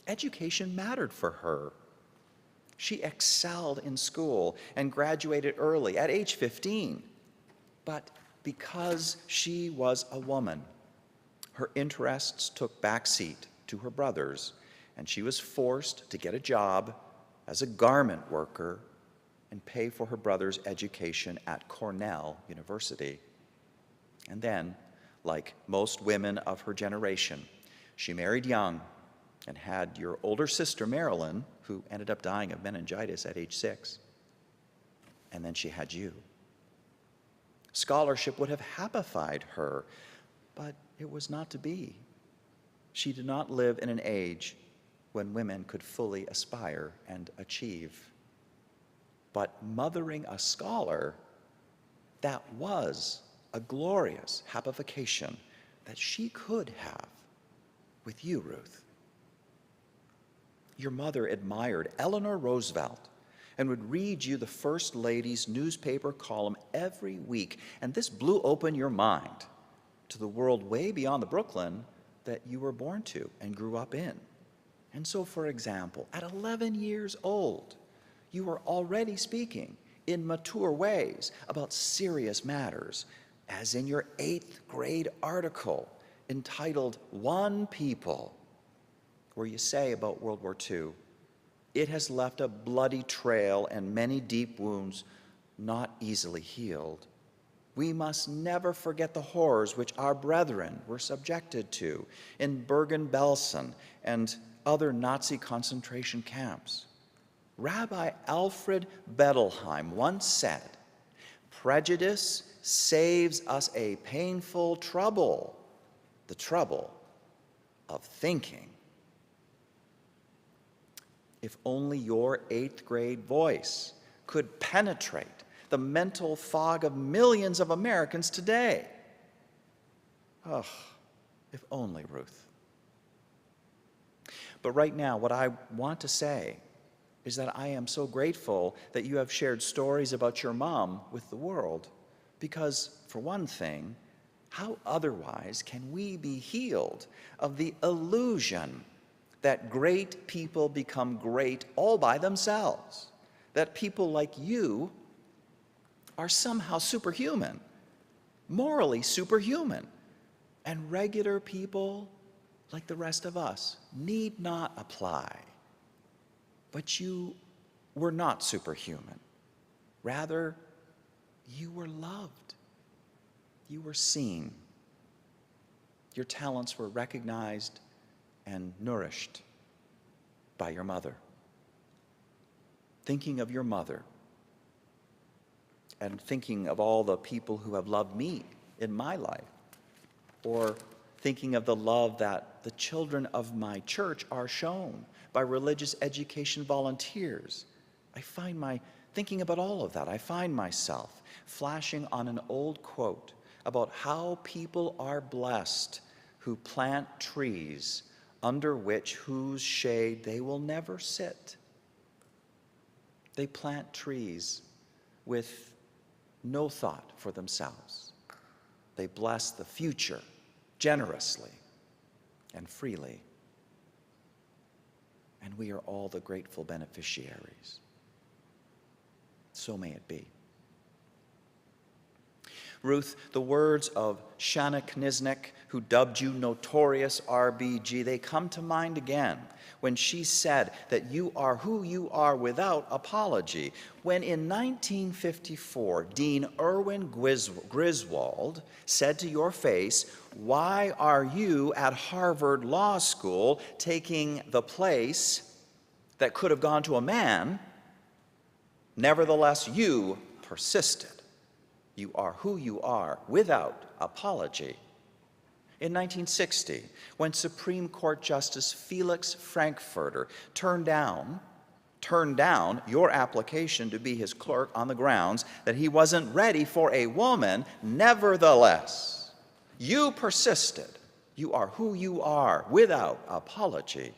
Education mattered for her. She excelled in school and graduated early at age 15. But because she was a woman, her interests took backseat to her brothers, and she was forced to get a job as a garment worker and pay for her brother's education at Cornell University. And then, like most women of her generation, she married young and had your older sister, Marilyn, who ended up dying of meningitis at age 6. And then she had you. Scholarship would have happified her, but it was not to be. She did not live in an age when women could fully aspire and achieve. But mothering a scholar, that was a glorious happification that she could have with you, Ruth. Your mother admired Eleanor Roosevelt and would read you the First Lady's newspaper column every week, and this blew open your mind to the world way beyond the Brooklyn that you were born to and grew up in. And so, for example, at 11 years old, you were already speaking in mature ways about serious matters, as in your 8th grade article entitled One People, where you say about World War II, it has left a bloody trail and many deep wounds not easily healed. We must never forget the horrors which our brethren were subjected to in Bergen-Belsen and other Nazi concentration camps. Rabbi Alfred Bettelheim once said, "Prejudice saves us a painful trouble, the trouble of thinking." If only your 8th grade voice could penetrate the mental fog of millions of Americans today. Oh, if only, Ruth. But right now, what I want to say is that I am so grateful that you have shared stories about your mom with the world, because, for one thing, how otherwise can we be healed of the illusion that great people become great all by themselves, that people like you are somehow superhuman, morally superhuman, and regular people like the rest of us need not apply. But you were not superhuman. Rather, you were loved. You were seen. Your talents were recognized and nourished by your mother. Thinking of your mother and thinking of all the people who have loved me in my life, or thinking of the love that the children of my church are shown by religious education volunteers, thinking about all of that, I find myself flashing on an old quote about how people are blessed who plant trees under whose shade they will never sit. They plant trees with no thought for themselves. They bless the future generously and freely. And we are all the grateful beneficiaries. So may it be. Ruth, the words of Shanna Kniznik, who dubbed you Notorious RBG, they come to mind again when she said that you are who you are without apology. When in 1954, Dean Erwin Griswold said to your face, "Why are you at Harvard Law School taking the place that could have gone to a man?" Nevertheless, you persisted. You are who you are without apology. In 1960, when Supreme Court Justice Felix Frankfurter turned down your application to be his clerk on the grounds that he wasn't ready for a woman, nevertheless, you persisted. You are who you are without apology.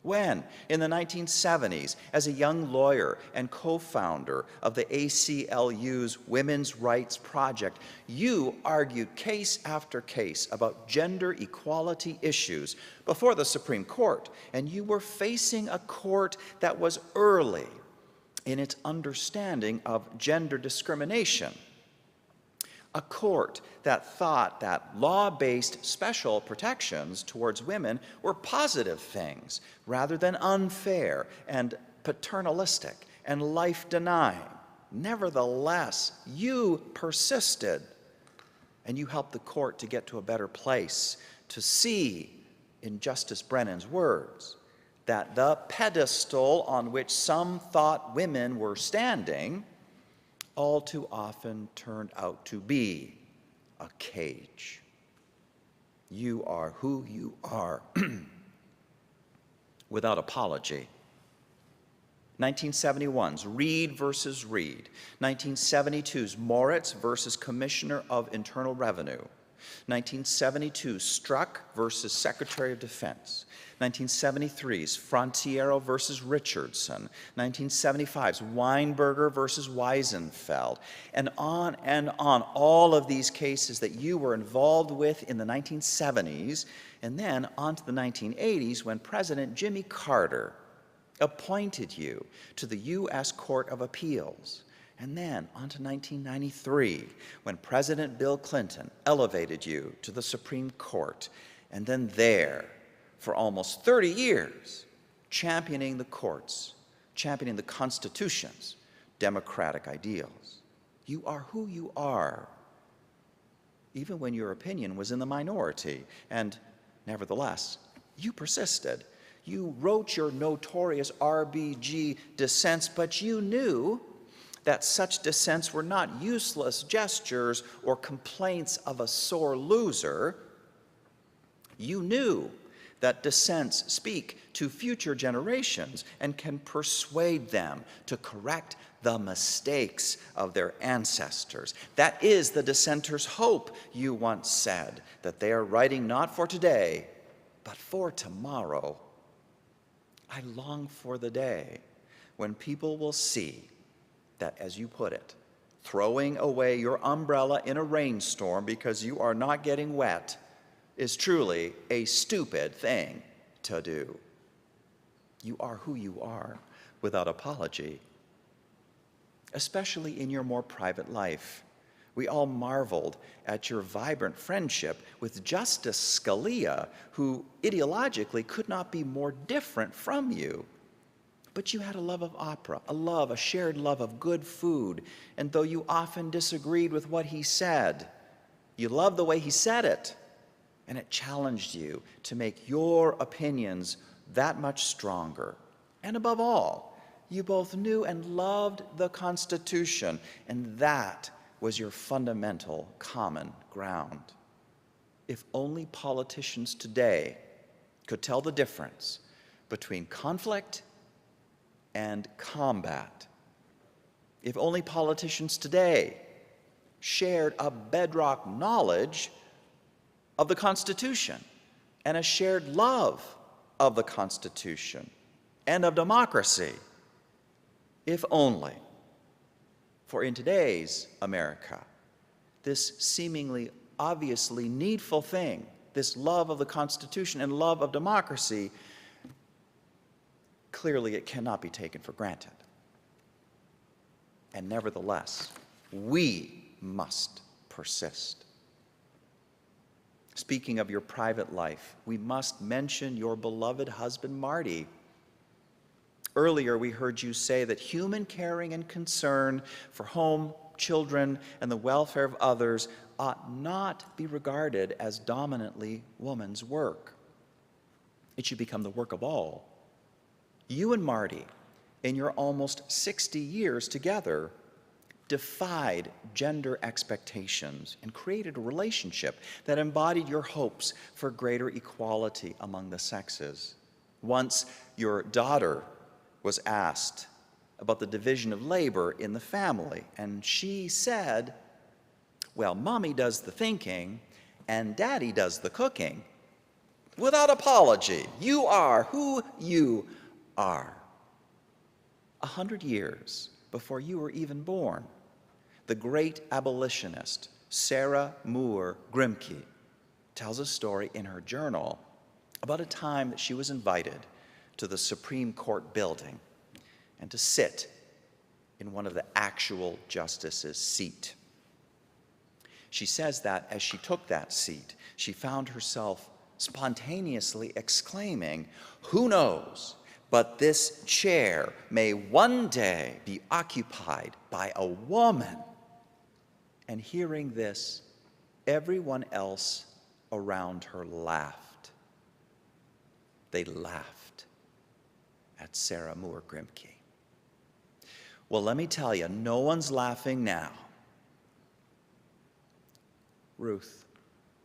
When, in the 1970s, as a young lawyer and co-founder of the ACLU's Women's Rights Project, you argued case after case about gender equality issues before the Supreme Court, and you were facing a court that was early in its understanding of gender discrimination. A court that thought that law-based special protections towards women were positive things rather than unfair and paternalistic and life-denying. Nevertheless, you persisted, and you helped the court to get to a better place, to see, in Justice Brennan's words, that the pedestal on which some thought women were standing all too often turned out to be a cage. You are who you are without apology. 1971's Reed versus Reed, 1972's Moritz versus Commissioner of Internal Revenue, 1972's Struck versus Secretary of Defense, 1973's Frontiero versus Richardson, 1975's Weinberger versus Weisenfeld, and on, all of these cases that you were involved with in the 1970s, and then on to the 1980s when President Jimmy Carter appointed you to the U.S. Court of Appeals. And then on to 1993, when President Bill Clinton elevated you to the Supreme Court, and then there, for almost 30 years, championing the courts, championing the Constitution's democratic ideals. You are who you are, even when your opinion was in the minority, and nevertheless, you persisted. You wrote your notorious RBG dissents, but you knew that such dissents were not useless gestures or complaints of a sore loser. You knew that dissents speak to future generations and can persuade them to correct the mistakes of their ancestors. That is the dissenter's hope, you once said, that they are writing not for today, but for tomorrow. I long for the day when people will see that, as you put it, throwing away your umbrella in a rainstorm because you are not getting wet is truly a stupid thing to do. You are who you are without apology, especially in your more private life. We all marveled at your vibrant friendship with Justice Scalia, who ideologically could not be more different from you. But you had a love of opera, a shared love of good food, and though you often disagreed with what he said, you loved the way he said it, and it challenged you to make your opinions that much stronger. And above all, you both knew and loved the Constitution, and that was your fundamental common ground. If only politicians today could tell the difference between conflict and combat. If only politicians today shared a bedrock knowledge of the Constitution and a shared love of the Constitution and of democracy. If only. For in today's America, this seemingly obviously needful thing, this love of the Constitution and love of democracy, clearly it cannot be taken for granted. And nevertheless, we must persist. Speaking of your private life, we must mention your beloved husband, Marty. Earlier, we heard you say that human caring and concern for home, children, and the welfare of others ought not be regarded as dominantly woman's work. It should become the work of all. You and Marty, in your almost 60 years together, defied gender expectations and created a relationship that embodied your hopes for greater equality among the sexes. Once your daughter was asked about the division of labor in the family, and she said, well, Mommy does the thinking and Daddy does the cooking. without apology. You are who you are. 100 years before you were even born, the great abolitionist Sarah Moore Grimke tells a story in her journal about a time that she was invited to the Supreme Court building and to sit in one of the actual justices' seat. She says that as she took that seat, she found herself spontaneously exclaiming, "Who knows, but this chair may one day be occupied by a woman." And hearing this, everyone else around her laughed. They laughed at Sarah Moore Grimke. Well, let me tell you, no one's laughing now. Ruth,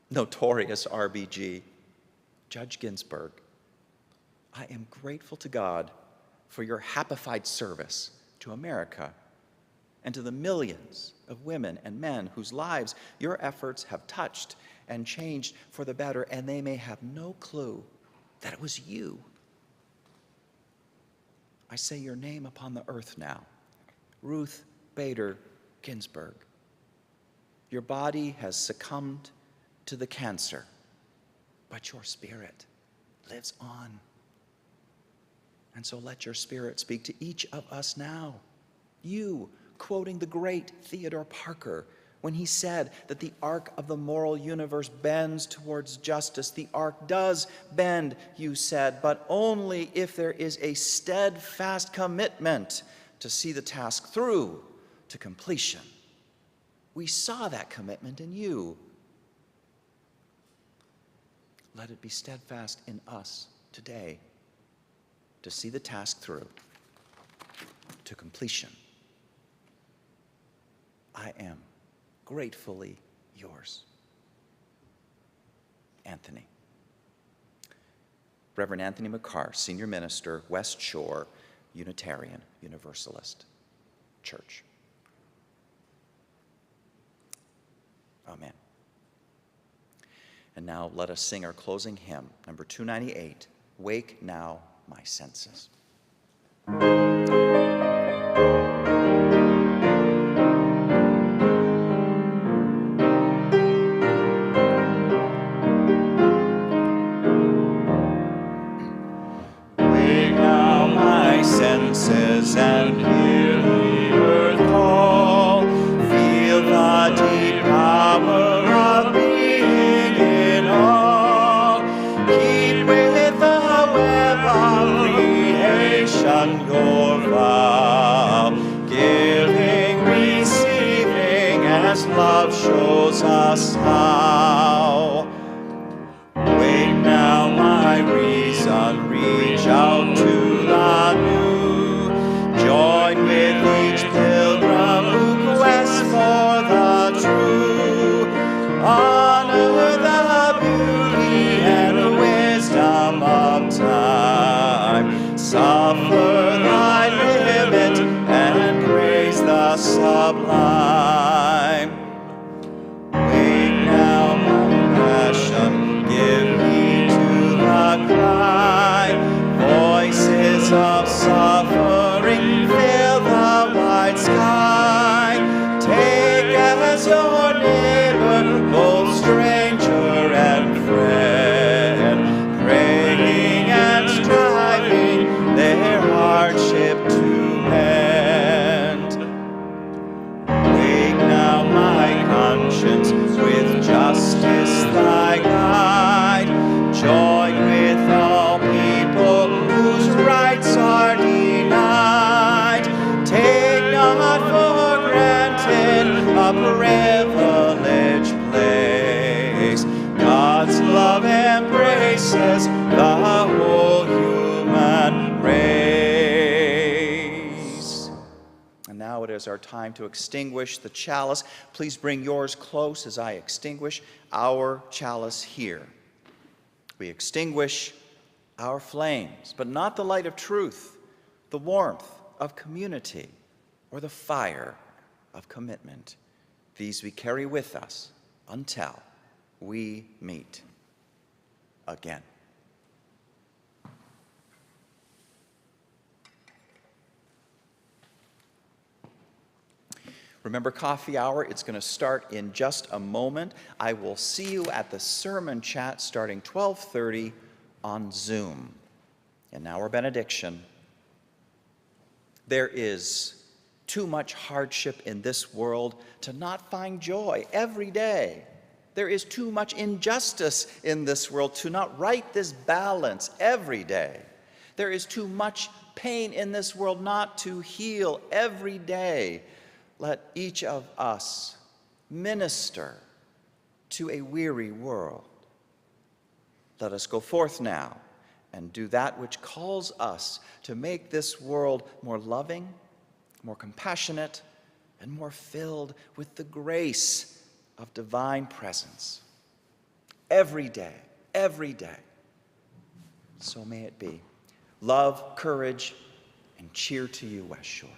notorious RBG, Judge Ginsburg, I am grateful to God for your happified service to America and to the millions of women and men whose lives your efforts have touched and changed for the better, and they may have no clue that it was you. I say your name upon the earth now, Ruth Bader Ginsburg. Your body has succumbed to the cancer, but your spirit lives on. And so let your spirit speak to each of us now. You, quoting the great Theodore Parker, when he said that the arc of the moral universe bends towards justice. The arc does bend, you said, but only if there is a steadfast commitment to see the task through to completion. We saw that commitment in you. Let it be steadfast in us today to see the task through to completion. I am gratefully yours. Anthony. Reverend Anthony McCarr, Senior Minister, West Shore Unitarian Universalist Church. Amen. And now let us sing our closing hymn, number 298, Wake Now My Senses.
And hear the earth call, feel the deep power of being in all. Keep with the web of creation your vow, giving, receiving as love shows us how. Wake now, my reason, reach out to the new. Join with each pilgrim who quests for the true. Honor the beauty and wisdom of time. Suffer thy limit and praise the sublime. Wake now, my passion, give heed to the cry. Voices of suffering fill the wide sky. Take as your neighbor both stranger and friend, praying and striving their hardship to mend. Wake now, my conscience, with justice thy guide. Join with all people whose rights are denied. Take not for granted a privileged place. God's love embraces the whole human race.
And now it is our time to extinguish the chalice. Please bring yours close as I extinguish our chalice here. We extinguish our flames, but not the light of truth, the warmth of community, or the fire of commitment. These we carry with us until we meet again. Remember coffee hour? It's going to start in just a moment. I will see you at the sermon chat starting 12:30 on Zoom. And now our benediction. There is too much hardship in this world to not find joy every day. There is too much injustice in this world to not right this balance every day. There is too much pain in this world not to heal every day. Let each of us minister to a weary world. Let us go forth now and do that which calls us to make this world more loving, more compassionate, and more filled with the grace of divine presence. Every day, every day. So may it be. Love, courage, and cheer to you, West Shore.